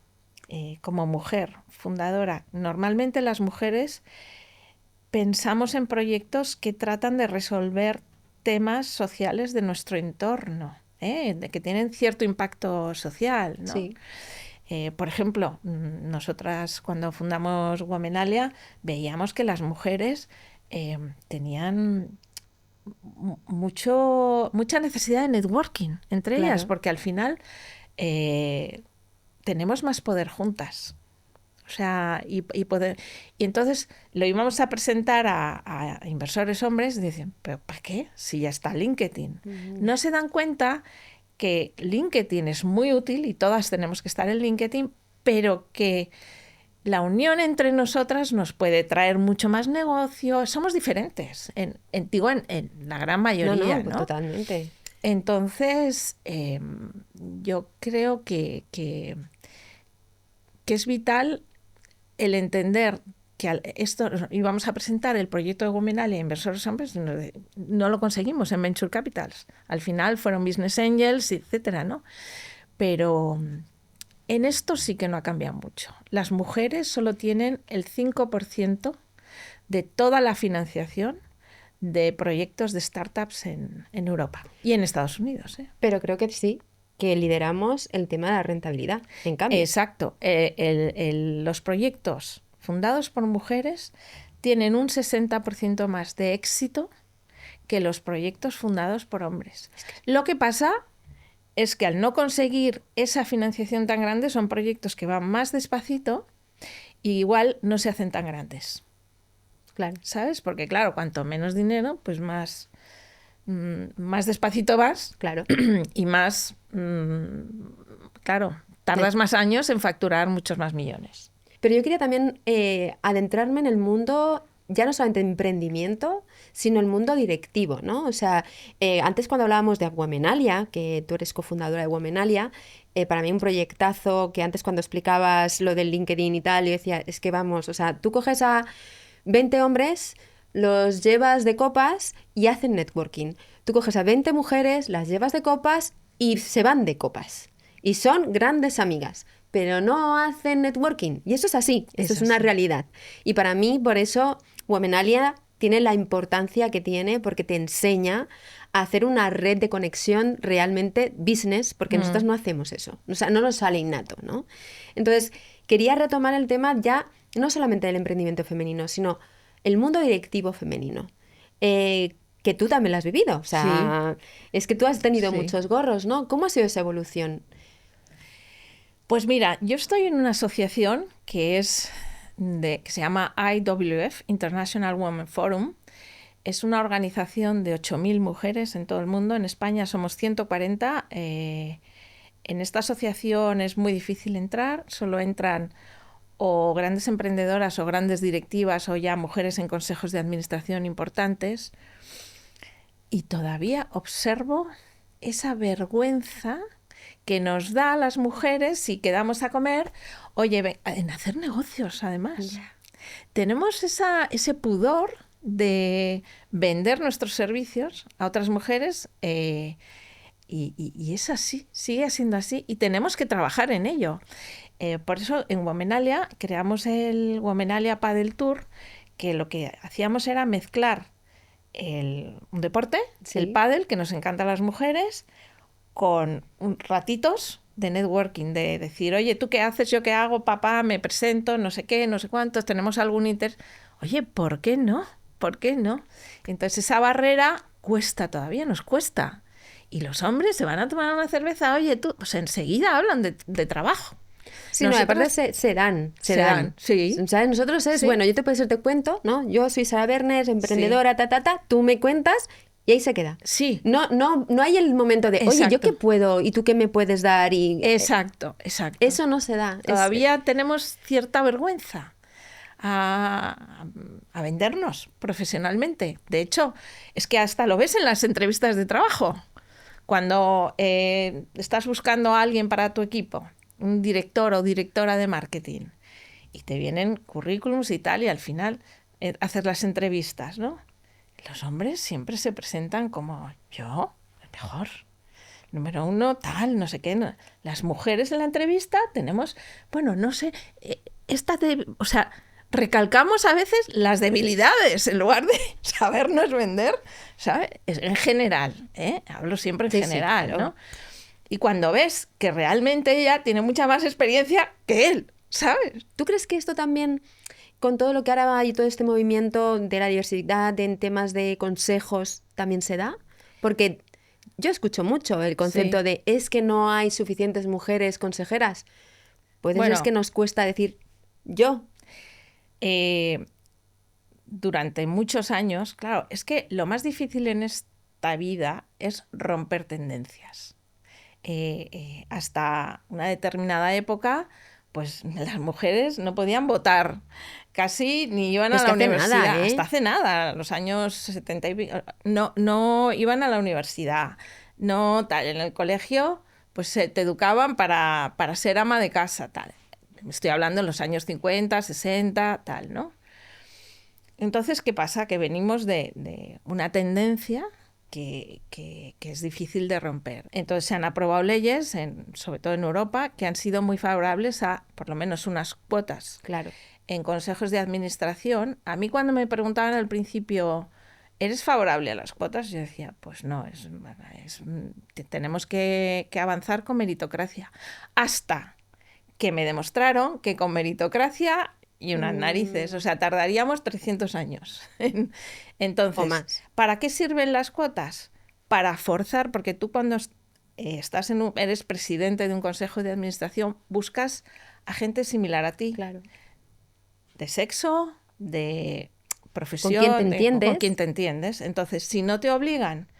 como mujer fundadora, normalmente las mujeres pensamos en proyectos que tratan de resolver temas sociales de nuestro entorno, de que tienen cierto impacto social, ¿no? Sí. Por ejemplo, nosotras cuando fundamos Womenalia veíamos que las mujeres tenían mucha necesidad de networking entre ellas, porque al final tenemos más poder juntas. O sea, y entonces lo íbamos a presentar a inversores hombres y dicen, ¿pero para qué? Si ya está LinkedIn. No se dan cuenta que LinkedIn es muy útil y todas tenemos que estar en LinkedIn, pero que la unión entre nosotras nos puede traer mucho más negocio. Somos diferentes, en la gran mayoría, ¿no? Totalmente. Entonces, yo creo que es vital el entender que esto íbamos a presentar el proyecto de Womenalia a inversores hombres, no lo conseguimos en Venture Capitals. Al final fueron Business Angels, etcétera, ¿no? Pero en esto sí que no ha cambiado mucho. Las mujeres solo tienen el 5% de toda la financiación de proyectos de startups en Europa y en Estados Unidos. Pero creo que sí, que lideramos el tema de la rentabilidad, en cambio. Exacto. Los proyectos fundados por mujeres tienen un 60% más de éxito que los proyectos fundados por hombres. Lo que pasa es que al no conseguir esa financiación tan grande, son proyectos que van más despacito y igual no se hacen tan grandes. Claro. ¿Sabes? Porque claro, cuanto menos dinero, pues más despacito vas. Claro. Y más, claro, tardas más años en facturar muchos más millones. Pero yo quería también adentrarme en el mundo, ya no solamente de emprendimiento, sino el mundo directivo, ¿no? O sea, antes cuando hablábamos de Womenalia, que tú eres cofundadora de Womenalia, para mí un proyectazo que antes cuando explicabas lo del LinkedIn y tal, yo decía, es que vamos, o sea, tú coges a 20 hombres, los llevas de copas y hacen networking. Tú coges a 20 mujeres, las llevas de copas y se van de copas. Y son grandes amigas, pero no hacen networking. Y eso es así, eso es una realidad. Y para mí, por eso, Womenalia tiene la importancia que tiene, porque te enseña a hacer una red de conexión realmente business, porque nosotros no hacemos eso. O sea, no nos sale innato, ¿no? Entonces, quería retomar el tema ya, no solamente del emprendimiento femenino, sino el mundo directivo femenino. Que tú también lo has vivido. O sea, es que tú has tenido muchos gorros, ¿no? ¿Cómo ha sido esa evolución? Pues mira, yo estoy en una asociación que se llama IWF, International Women Forum. Es una organización de 8.000 mujeres en todo el mundo. En España somos 140. En esta asociación es muy difícil entrar. Solo entran o grandes emprendedoras o grandes directivas o ya mujeres en consejos de administración importantes. Y todavía observo esa vergüenza que nos da a las mujeres si quedamos a comer, oye, en hacer negocios además. Tenemos ese pudor de vender nuestros servicios a otras mujeres y es así, sigue siendo así y tenemos que trabajar en ello. Por eso en Womenalia creamos el Womenalia Padel Tour, que lo que hacíamos era mezclar un deporte, el pádel, que nos encanta a las mujeres, con ratitos de networking, de decir, oye, ¿tú qué haces? ¿Yo qué hago? Papá, me presento, no sé qué, no sé cuántos, tenemos algún interés. Oye, ¿por qué no? ¿Por qué no? Entonces esa barrera todavía nos cuesta. Y los hombres se van a tomar una cerveza, oye, tú, pues enseguida hablan de trabajo. Sí, nosotros, no, aparte se dan. Sí. O sea, nosotros es, bueno, yo te puedo decir, te cuento, ¿no? Yo soy Sara Bernes, emprendedora, tú me cuentas Y ahí se queda. Sí. No hay el momento de, oye, Exacto. ¿yo qué puedo? ¿Y tú qué me puedes dar? Y Exacto. eso no se da. Todavía tenemos cierta vergüenza a vendernos profesionalmente. De hecho, es que hasta lo ves en las entrevistas de trabajo. Cuando estás buscando a alguien para tu equipo, un director o directora de marketing, y te vienen currículums y tal, y al final haces las entrevistas, ¿no? Los hombres siempre se presentan como yo, el mejor, número uno, tal, no sé qué. No. Las mujeres en la entrevista tenemos, bueno, no sé, o sea, recalcamos a veces las debilidades en lugar de sabernos vender, ¿sabes? En general, ¿eh? Hablo siempre en general, claro. ¿no? Y cuando ves que realmente ella tiene mucha más experiencia que él, ¿sabes? ¿Tú crees que esto también, con todo lo que ahora hay, todo este movimiento de la diversidad en temas de consejos, también se da? Porque yo escucho mucho el concepto Sí. de es que no hay suficientes mujeres consejeras. Puede ser Bueno, que nos cuesta decir yo. Durante muchos años, claro, es que lo más difícil en esta vida es romper tendencias. Hasta una determinada época, pues las mujeres no podían votar casi ni iban Es a que la hace universidad. nada, ¿eh? Hasta hace nada, los años 70 y pico, no iban a la universidad. No, tal, en el colegio pues te educaban para ser ama de casa, tal. Estoy hablando en los años 50, 60, tal, ¿no? Entonces, ¿qué pasa? Que venimos de una tendencia que es difícil de romper. Entonces se han aprobado leyes, sobre todo en Europa, que han sido muy favorables a por lo menos unas cuotas. Claro. En consejos de administración, a mí cuando me preguntaban al principio, ¿eres favorable a las cuotas? Yo decía, pues no, tenemos que avanzar con meritocracia. Hasta que me demostraron que con meritocracia y unas narices, o sea, tardaríamos 300 años. Entonces, O más. ¿para qué sirven las cuotas? Para forzar, porque tú cuando eres presidente de un consejo de administración, buscas a gente similar a ti. Claro. De sexo, de profesión, ¿Con quién te entiendes? con quién te entiendes. Entonces, si no te obligan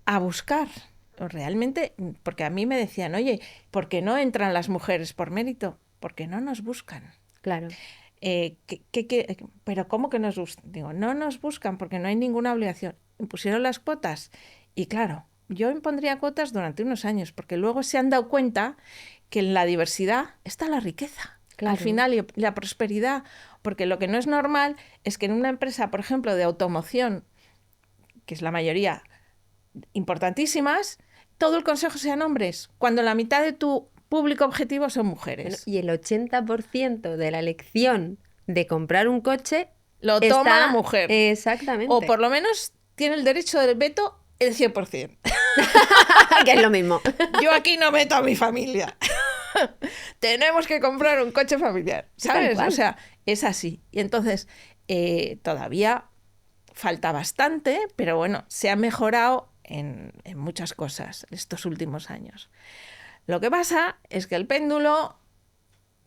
a buscar realmente, porque a mí me decían, oye, ¿por qué no entran las mujeres por mérito? Porque no nos buscan. Claro. Pero ¿cómo que nos buscan? Digo, no nos buscan porque no hay ninguna obligación. Impusieron las cuotas y claro, yo impondría cuotas durante unos años porque luego se han dado cuenta que en la diversidad está la riqueza. Claro. Al final, y la prosperidad, porque lo que no es normal es que en una empresa, por ejemplo, de automoción, que es la mayoría importantísimas, todo el consejo sean hombres, cuando la mitad de tu público objetivo son mujeres. Bueno, y el 80% de la elección de comprar un coche lo toma la mujer. Exactamente. O por lo menos tiene el derecho del veto el 100%. Que es lo mismo. Yo aquí no meto a mi familia. Tenemos que comprar un coche familiar, ¿sabes? O sea, es así. Y entonces, todavía falta bastante, pero bueno, se ha mejorado en muchas cosas estos últimos años. Lo que pasa es que el péndulo,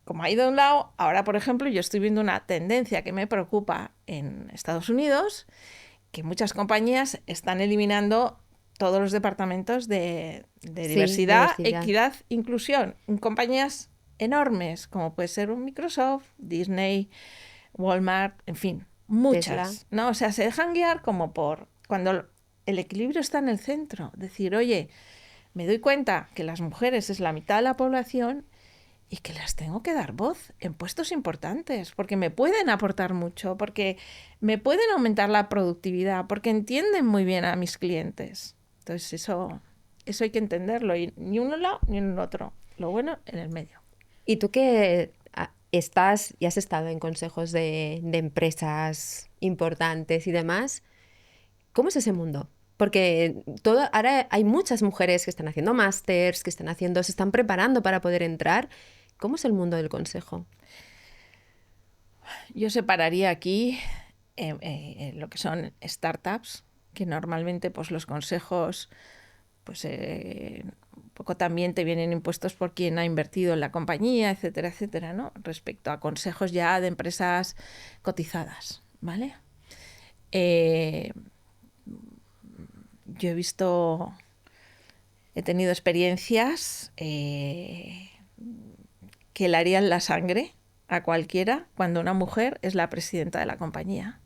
como ha ido de un lado, ahora, por ejemplo, yo estoy viendo una tendencia que me preocupa en Estados Unidos, que muchas compañías están eliminando todos los departamentos de diversidad, equidad, inclusión, en compañías enormes, como puede ser un Microsoft, Disney, Walmart, en fin, muchas. Tesla. ¿No? O sea, se dejan guiar como por cuando el equilibrio está en el centro. Decir, oye, me doy cuenta que las mujeres es la mitad de la población y que las tengo que dar voz en puestos importantes, porque me pueden aportar mucho, porque me pueden aumentar la productividad, porque entienden muy bien a mis clientes. Entonces eso hay que entenderlo, y ni un lado ni en el otro, lo bueno en el medio. ¿Y tú que estás y has estado en consejos de empresas importantes y demás, cómo es ese mundo? Porque ahora hay muchas mujeres que están haciendo másters, se están preparando para poder entrar. ¿Cómo es el mundo del consejo? Yo separaría aquí lo que son startups, que normalmente pues los consejos pues un poco también te vienen impuestos por quien ha invertido en la compañía, etcétera, etcétera, ¿no? Respecto a consejos ya de empresas cotizadas, ¿vale? yo he tenido experiencias que le harían la sangre a cualquiera cuando una mujer es la presidenta de la compañía.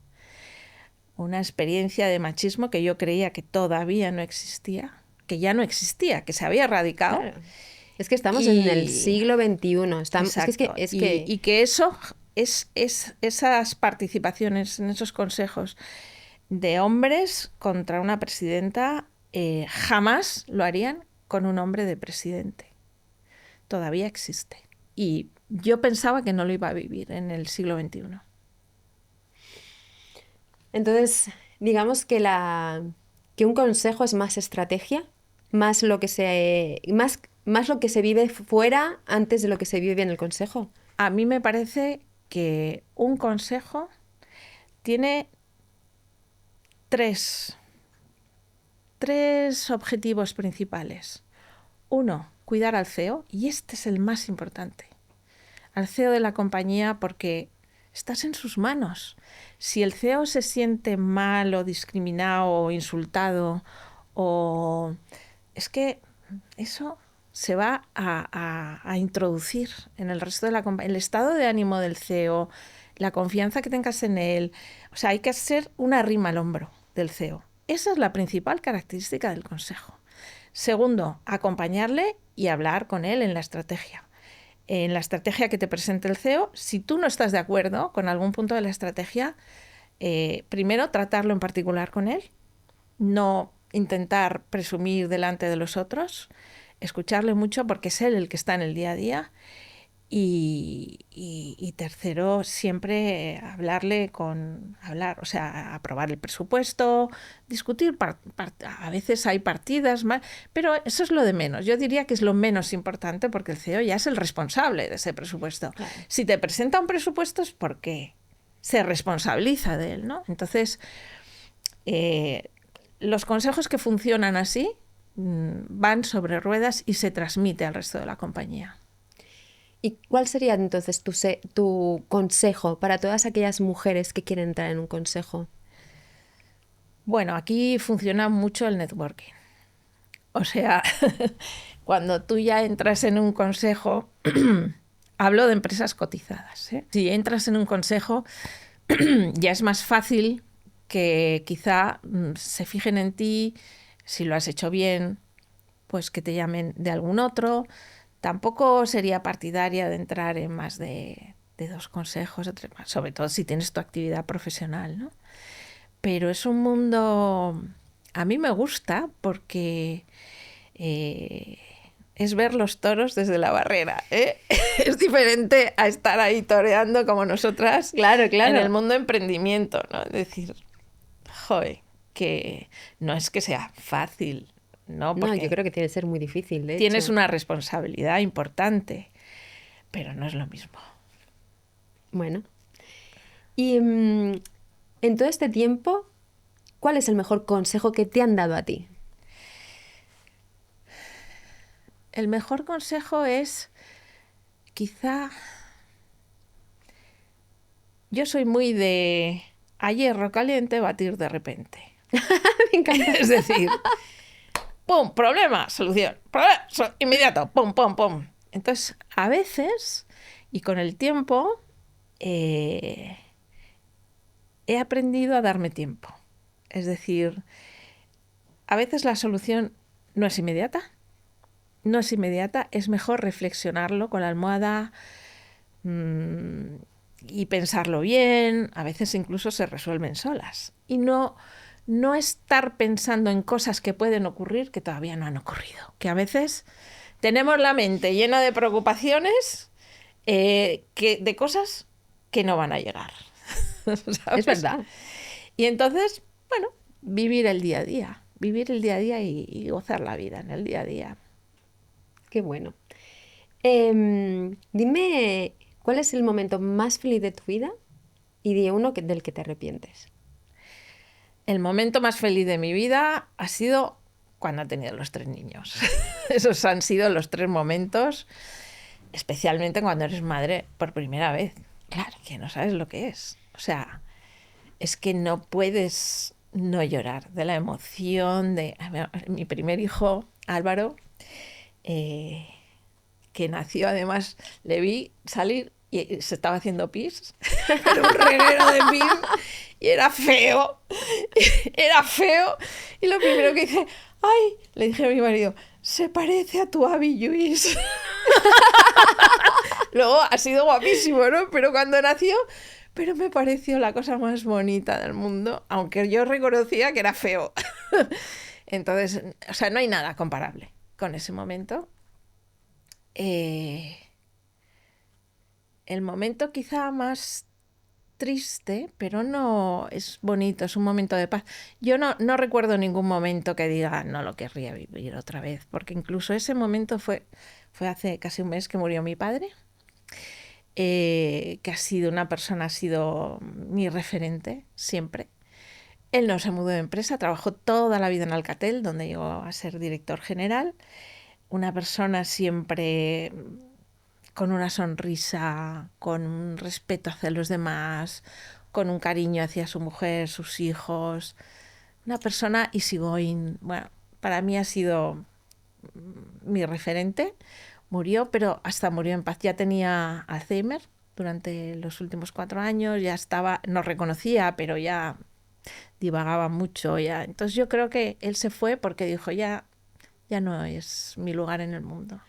Una experiencia de machismo que yo creía que todavía no existía, que ya no existía, que se había erradicado. Claro. Es que estamos en el siglo XXI. Y que eso, esas participaciones en esos consejos de hombres contra una presidenta, jamás lo harían con un hombre de presidente. Todavía existe. Y yo pensaba que no lo iba a vivir en el siglo XXI. Entonces, digamos que un consejo es más estrategia, más lo que se vive fuera antes de lo que se vive en el consejo. A mí me parece que un consejo tiene tres objetivos principales. Uno, cuidar al CEO, y este es el más importante. Al CEO de la compañía, porque estás en sus manos. Si el CEO se siente mal o discriminado o insultado, es que eso se va a introducir en el resto de la compañía. El estado de ánimo del CEO, la confianza que tengas en él. O sea, hay que hacer una rima al hombro del CEO. Esa es la principal característica del consejo. Segundo, acompañarle y hablar con él en la estrategia. En la estrategia que te presente el CEO, si tú no estás de acuerdo con algún punto de la estrategia, primero tratarlo en particular con él, no intentar presumir delante de los otros, escucharle mucho porque es él el que está en el día a día. Y tercero, siempre o sea, aprobar el presupuesto, discutir, a veces hay partidas, pero eso es lo de menos. Yo diría que es lo menos importante porque el CEO ya es el responsable de ese presupuesto. Claro. Si te presenta un presupuesto es porque se responsabiliza de él, ¿no? Entonces, los consejos que funcionan así van sobre ruedas y se transmite al resto de la compañía. ¿Y cuál sería entonces tu consejo para todas aquellas mujeres que quieren entrar en un consejo? Bueno, aquí funciona mucho el networking. O sea, cuando tú ya entras en un consejo, hablo de empresas cotizadas, ¿eh? Si entras en un consejo, ya es más fácil que quizá se fijen en ti, si lo has hecho bien, pues que te llamen de algún otro. Tampoco sería partidaria de entrar en más de 2 consejos, sobre todo si tienes tu actividad profesional, ¿no? Pero es un mundo, a mí me gusta porque es ver los toros desde la barrera, ¿eh? Es diferente a estar ahí toreando como nosotras, claro. En el mundo de emprendimiento, ¿no? Es decir, joder, que no es que sea fácil. No, yo creo que tiene que ser muy difícil, de hecho. Tienes una responsabilidad importante, pero no es lo mismo. Bueno. Y en todo este tiempo, ¿cuál es el mejor consejo que te han dado a ti? El mejor consejo es, quizá, yo soy muy de a hierro caliente batir de repente. Me encanta. Es decir, ¡pum! Problema, solución. Problema, inmediato, ¡pum, pum, pum! Entonces, a veces, y con el tiempo, he aprendido a darme tiempo. Es decir, a veces la solución no es inmediata. No es inmediata, es mejor reflexionarlo con la almohada y pensarlo bien. A veces incluso se resuelven solas. Y no estar pensando en cosas que pueden ocurrir que todavía no han ocurrido. Que a veces tenemos la mente llena de preocupaciones de cosas que no van a llegar. ¿Sabes? Es verdad. Y entonces, bueno, vivir el día a día. Vivir el día a día y gozar la vida en el día a día. Qué bueno. Dime, ¿cuál es el momento más feliz de tu vida y de uno del que te arrepientes? El momento más feliz de mi vida ha sido cuando he tenido los 3 niños. Esos han sido los 3 momentos, especialmente cuando eres madre por primera vez. Claro, que no sabes lo que es. O sea, es que no puedes no llorar, de la emoción de mi primer hijo, Álvaro, que nació, además, le vi salir y se estaba haciendo pis, era un reguero de pis, y era feo, y lo primero que hice, ¡ay! Le dije a mi marido, se parece a tu Abby Lluís. Luego ha sido guapísimo, ¿no? Pero cuando nació, pero me pareció la cosa más bonita del mundo, aunque yo reconocía que era feo. Entonces, o sea, no hay nada comparable con ese momento. El momento quizá más triste, pero no es bonito, es un momento de paz. Yo no recuerdo ningún momento que diga, no lo querría vivir otra vez, porque incluso ese momento fue hace casi un mes que murió mi padre, que ha sido una persona, ha sido mi referente siempre. Él no se mudó de empresa, trabajó toda la vida en Alcatel, donde llegó a ser director general. Una persona siempre con una sonrisa, con un respeto hacia los demás, con un cariño hacia su mujer, sus hijos. Una persona easygoing. Bueno, para mí ha sido mi referente. Murió, pero hasta murió en paz. Ya tenía Alzheimer durante los últimos 4 años, ya estaba, no reconocía, pero ya divagaba mucho. Ya. Entonces yo creo que él se fue porque dijo, ya no es mi lugar en el mundo.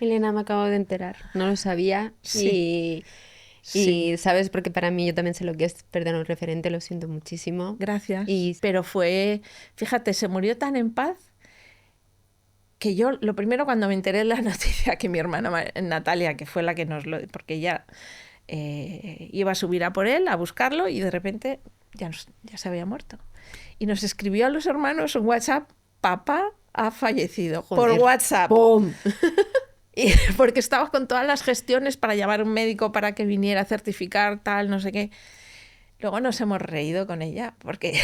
Elena, me acabo de enterar, no lo sabía. Sí. Y sabes, porque para mí yo también sé lo que es perder a un referente, lo siento muchísimo. Gracias. Pero fíjate, se murió tan en paz que yo, lo primero cuando me enteré de la noticia, que mi hermana Natalia, que fue la que porque ella iba a subir a por él, a buscarlo, y de repente ya se había muerto. Y nos escribió a los hermanos un WhatsApp, papá ha fallecido. Joder, por WhatsApp. ¡Pum! Porque estaba con todas las gestiones para llamar a un médico para que viniera a certificar tal, no sé qué. Luego nos hemos reído con ella porque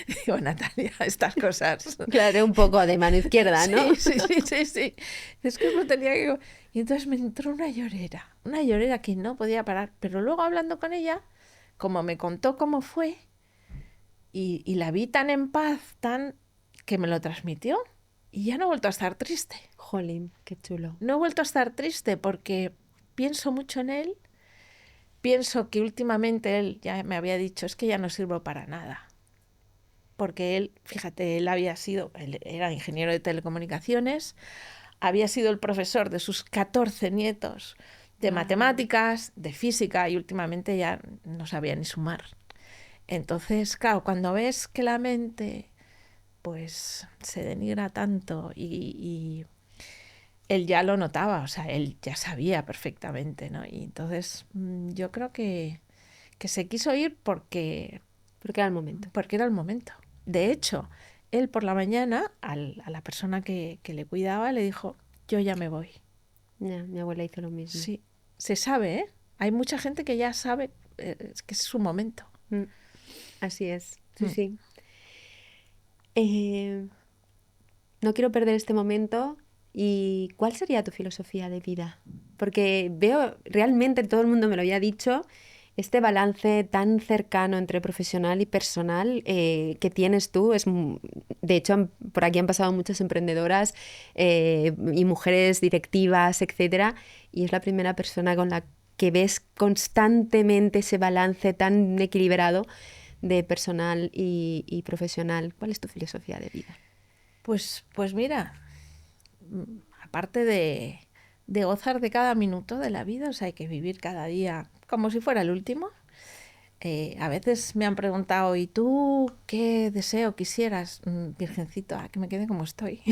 digo, Natalia, estas cosas. Claro, un poco de mano izquierda, ¿no? Sí. Es que no tenía que... Y entonces me entró una llorera que no podía parar. Pero luego hablando con ella, como me contó cómo fue, y la vi tan en paz, que me lo transmitió. Y ya no he vuelto a estar triste. Jolín, qué chulo. No he vuelto a estar triste porque pienso mucho en él. Pienso que últimamente él ya me había dicho, es que ya no sirvo para nada. Porque él, fíjate, él era ingeniero de telecomunicaciones, había sido el profesor de sus 14 nietos de matemáticas, de física, y últimamente ya no sabía ni sumar. Entonces, claro, cuando ves que la mente pues se denigra tanto y él ya lo notaba, o sea, él ya sabía perfectamente, ¿no? Y entonces yo creo que se quiso ir porque era el momento. Porque era el momento. De hecho, él por la mañana a la persona que le cuidaba le dijo, yo ya me voy. Ya, mi abuela hizo lo mismo. Sí, se sabe, ¿eh? Hay mucha gente que ya sabe que es su momento. Así es, sí. No quiero perder este momento. ¿Y cuál sería tu filosofía de vida? Porque veo, realmente todo el mundo me lo había dicho, este balance tan cercano entre profesional y personal que tienes tú. De hecho, por aquí han pasado muchas emprendedoras y mujeres directivas, etcétera, y es la primera persona con la que ves constantemente ese balance tan equilibrado de personal y profesional. ¿Cuál es tu filosofía de vida? Pues mira, aparte de gozar de cada minuto de la vida, o sea, hay que vivir cada día como si fuera el último. A veces me han preguntado, ¿y tú qué deseo quisieras? Virgencito, que me quede como estoy.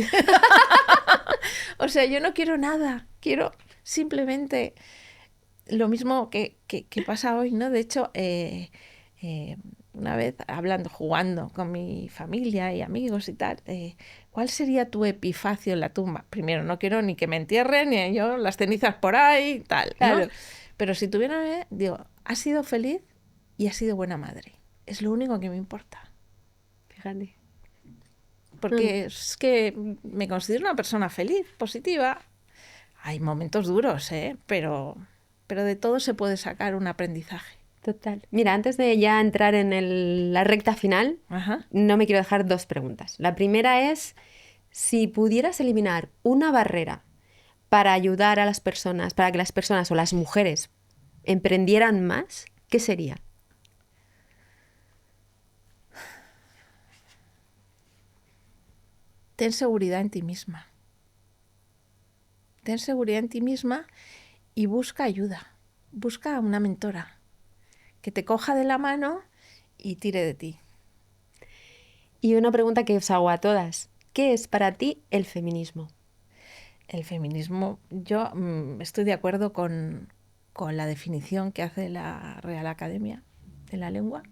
O sea, yo no quiero nada, quiero simplemente lo mismo que pasa hoy, ¿no? De hecho, una vez jugando con mi familia y amigos y tal, ¿cuál sería tu epifacio en la tumba? Primero, no quiero ni que me entierren, ni yo las cenizas por ahí, tal, ¿no? Claro. Pero si tuviera, digo, has sido feliz y has sido buena madre. Es lo único que me importa. Fíjate. Porque es que me considero una persona feliz, positiva. Hay momentos duros, pero de todo se puede sacar un aprendizaje. Total. Mira, antes de ya entrar en la recta final, Ajá. no me quiero dejar dos preguntas. La primera es, si pudieras eliminar una barrera para ayudar a las personas, para que las personas o las mujeres emprendieran más, ¿qué sería? Ten seguridad en ti misma. Ten seguridad en ti misma y busca ayuda. Busca una mentora que te coja de la mano y tire de ti. Y una pregunta que os hago a todas. ¿Qué es para ti el feminismo? El feminismo, yo estoy de acuerdo con la definición que hace la Real Academia de la Lengua,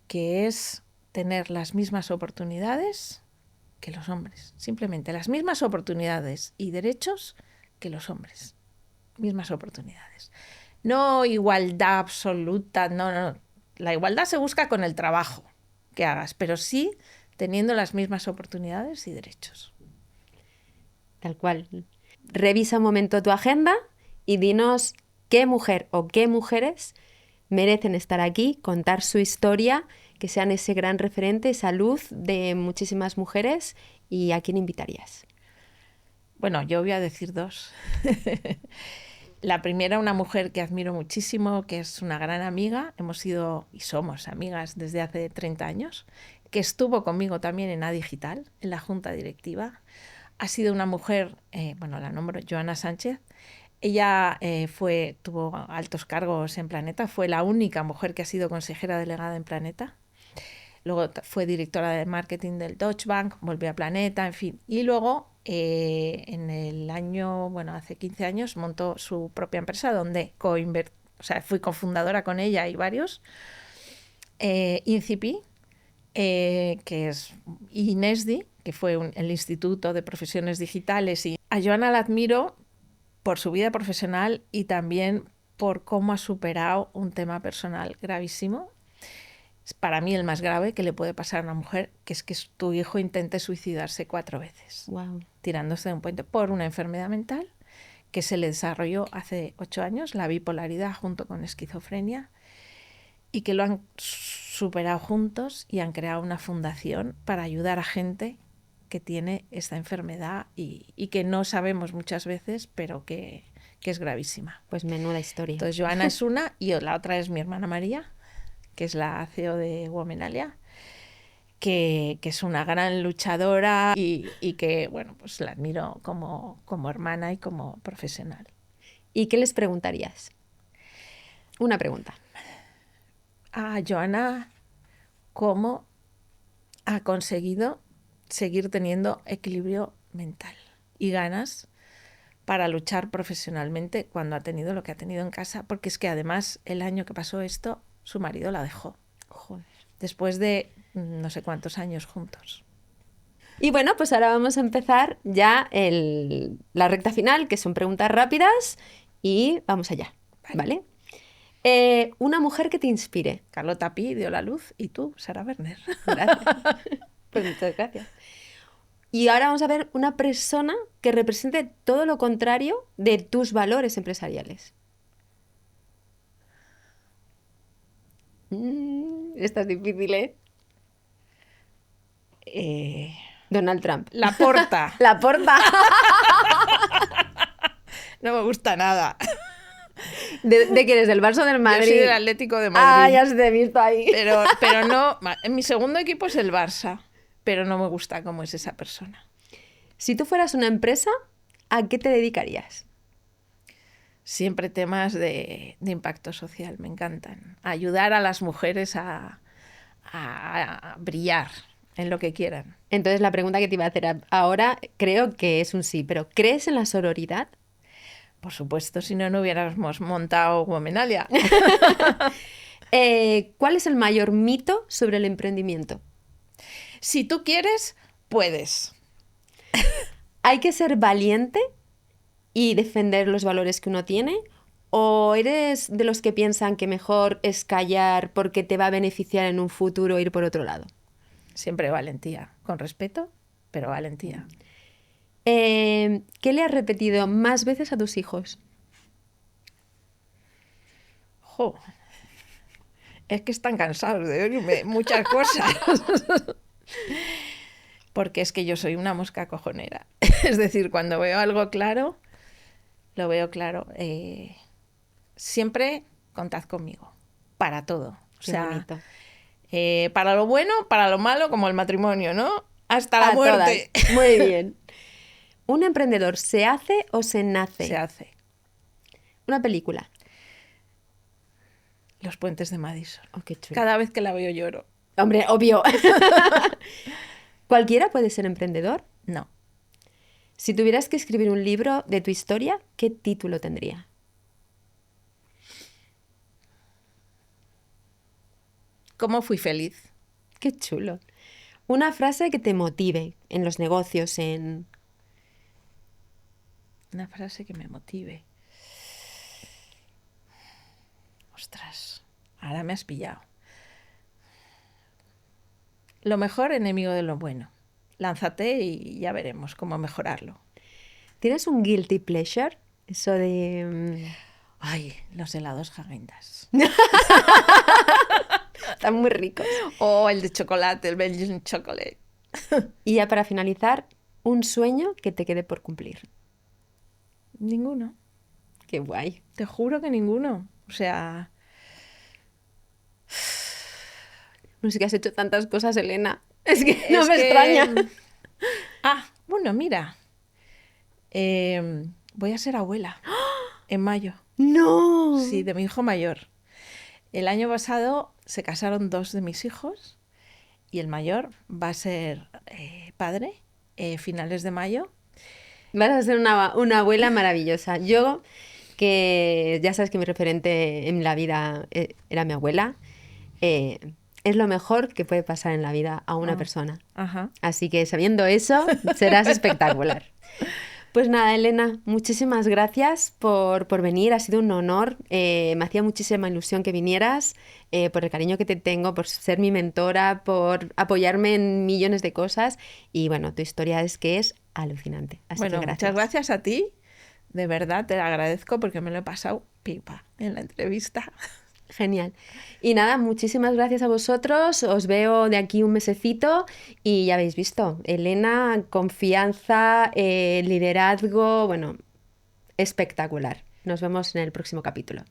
que es tener las mismas oportunidades que los hombres. Simplemente las mismas oportunidades y derechos que los hombres. Mismas oportunidades. No igualdad absoluta, no. La igualdad se busca con el trabajo que hagas, pero sí teniendo las mismas oportunidades y derechos. Tal cual. Revisa un momento tu agenda y dinos qué mujer o qué mujeres merecen estar aquí, contar su historia, que sean ese gran referente, esa luz de muchísimas mujeres, y a quién invitarías. Bueno, yo voy a decir dos. La primera, una mujer que admiro muchísimo, que es una gran amiga, hemos sido y somos amigas desde hace 30 años, que estuvo conmigo también en A Digital, en la junta directiva. Ha sido una mujer, bueno, la nombro, Joana Sánchez. Ella tuvo altos cargos en Planeta, fue la única mujer que ha sido consejera delegada en Planeta. Luego fue directora de marketing del Deutsche Bank, volvió a Planeta, en fin. Y luego, en el año, bueno, hace 15 años, montó su propia empresa donde fui cofundadora con ella y varios. Incipi, que es INESDI, que fue el Instituto de Profesiones Digitales. Y a Joana la admiro por su vida profesional y también por cómo ha superado un tema personal gravísimo. Es para mí el más grave que le puede pasar a una mujer, que es que tu hijo intente suicidarse 4 veces, Wow. tirándose de un puente por una enfermedad mental que se le desarrolló hace 8 años, la bipolaridad junto con esquizofrenia, y que lo han superado juntos y han creado una fundación para ayudar a gente que tiene esta enfermedad y que no sabemos muchas veces, pero que es gravísima. Pues menuda historia. Entonces, Joana es una y la otra es mi hermana María, que es la CEO de Womenalia, que es una gran luchadora y que, bueno, pues la admiro como hermana y como profesional. ¿Y qué les preguntarías? Una pregunta. A Joana, ¿cómo ha conseguido seguir teniendo equilibrio mental y ganas para luchar profesionalmente cuando ha tenido lo que ha tenido en casa? Porque es que además el año que pasó esto, su marido la dejó. Joder. Después de no sé cuántos años juntos. Y bueno, pues ahora vamos a empezar ya la recta final, que son preguntas rápidas, y vamos allá, ¿vale? Una mujer que te inspire. Carlota Pi dio la luz y tú, Sara Werner. Gracias. Pues muchas gracias. Y ahora vamos a ver una persona que represente todo lo contrario de tus valores empresariales. Esta es difícil, ¿eh? Donald Trump. Laporta. Laporta. No me gusta nada. ¿De quién eres? ¿Del Barça o del Madrid? Yo soy del Atlético de Madrid. Ah, ya se te he visto ahí. Pero no, mi segundo equipo es el Barça, pero no me gusta cómo es esa persona. Si tú fueras una empresa, ¿a qué te dedicarías? Siempre temas de impacto social, me encantan. Ayudar a las mujeres a brillar en lo que quieran. Entonces la pregunta que te iba a hacer ahora creo que es un sí, pero ¿crees en la sororidad? Por supuesto, si no, no hubiéramos montado Womenalia. ¿Cuál es el mayor mito sobre el emprendimiento? Si tú quieres, puedes. ¿Hay que ser valiente y defender los valores que uno tiene? ¿O eres de los que piensan que mejor es callar porque te va a beneficiar en un futuro ir por otro lado? Siempre valentía, con respeto, pero valentía. ¿Qué le has repetido más veces a tus hijos? Jo. Es que están cansados de oírme muchas cosas. Porque es que yo soy una mosca cojonera. Es decir, cuando veo algo claro, lo veo claro. Siempre contad conmigo, para todo. O Qué sea, bonito. para lo bueno, para lo malo, como el matrimonio, ¿no? Hasta la A muerte. todas. Muy bien. ¿Un emprendedor se hace o se nace? Se hace. Una película. Los puentes de Madison. Oh, qué chulo. Cada vez que la veo lloro. Hombre, obvio. ¿Cualquiera puede ser emprendedor? No. Si tuvieras que escribir un libro de tu historia, ¿qué título tendría? ¿Cómo fui feliz? Qué chulo. Una frase que te motive en los negocios, en... Una frase que me motive. Ostras, ahora me has pillado. Lo mejor, enemigo de lo bueno. Lánzate y ya veremos cómo mejorarlo. ¿Tienes un guilty pleasure? Eso de... Ay, los helados Häagen-Dazs. Están muy ricos. O el de chocolate, el Belgian Chocolate. Y ya para finalizar, un sueño que te quede por cumplir. Ninguno. Qué guay. Te juro que ninguno. O sea, No sé que has hecho tantas cosas, Elena. Es que no es me que- extraña. Bueno, mira. Voy a ser abuela en mayo. ¡No! Sí, de mi hijo mayor. El año pasado se casaron 2 de mis hijos y el mayor va a ser padre finales de mayo. Vas a ser una abuela maravillosa. Yo, que ya sabes que mi referente en la vida era mi abuela, es lo mejor que puede pasar en la vida a una persona. Ajá. Así que sabiendo eso, serás espectacular. Pues nada, Elena, muchísimas gracias por venir. Ha sido un honor. Me hacía muchísima ilusión que vinieras, por el cariño que te tengo, por ser mi mentora, por apoyarme en millones de cosas. Y bueno, tu historia es que es alucinante. Así Bueno, que gracias. muchas gracias a ti. De verdad te agradezco porque me lo he pasado pipa en la entrevista. Genial. Y nada, muchísimas gracias a vosotros. Os veo de aquí un mesecito y ya habéis visto, Elena, confianza, liderazgo, bueno, espectacular. Nos vemos en el próximo capítulo.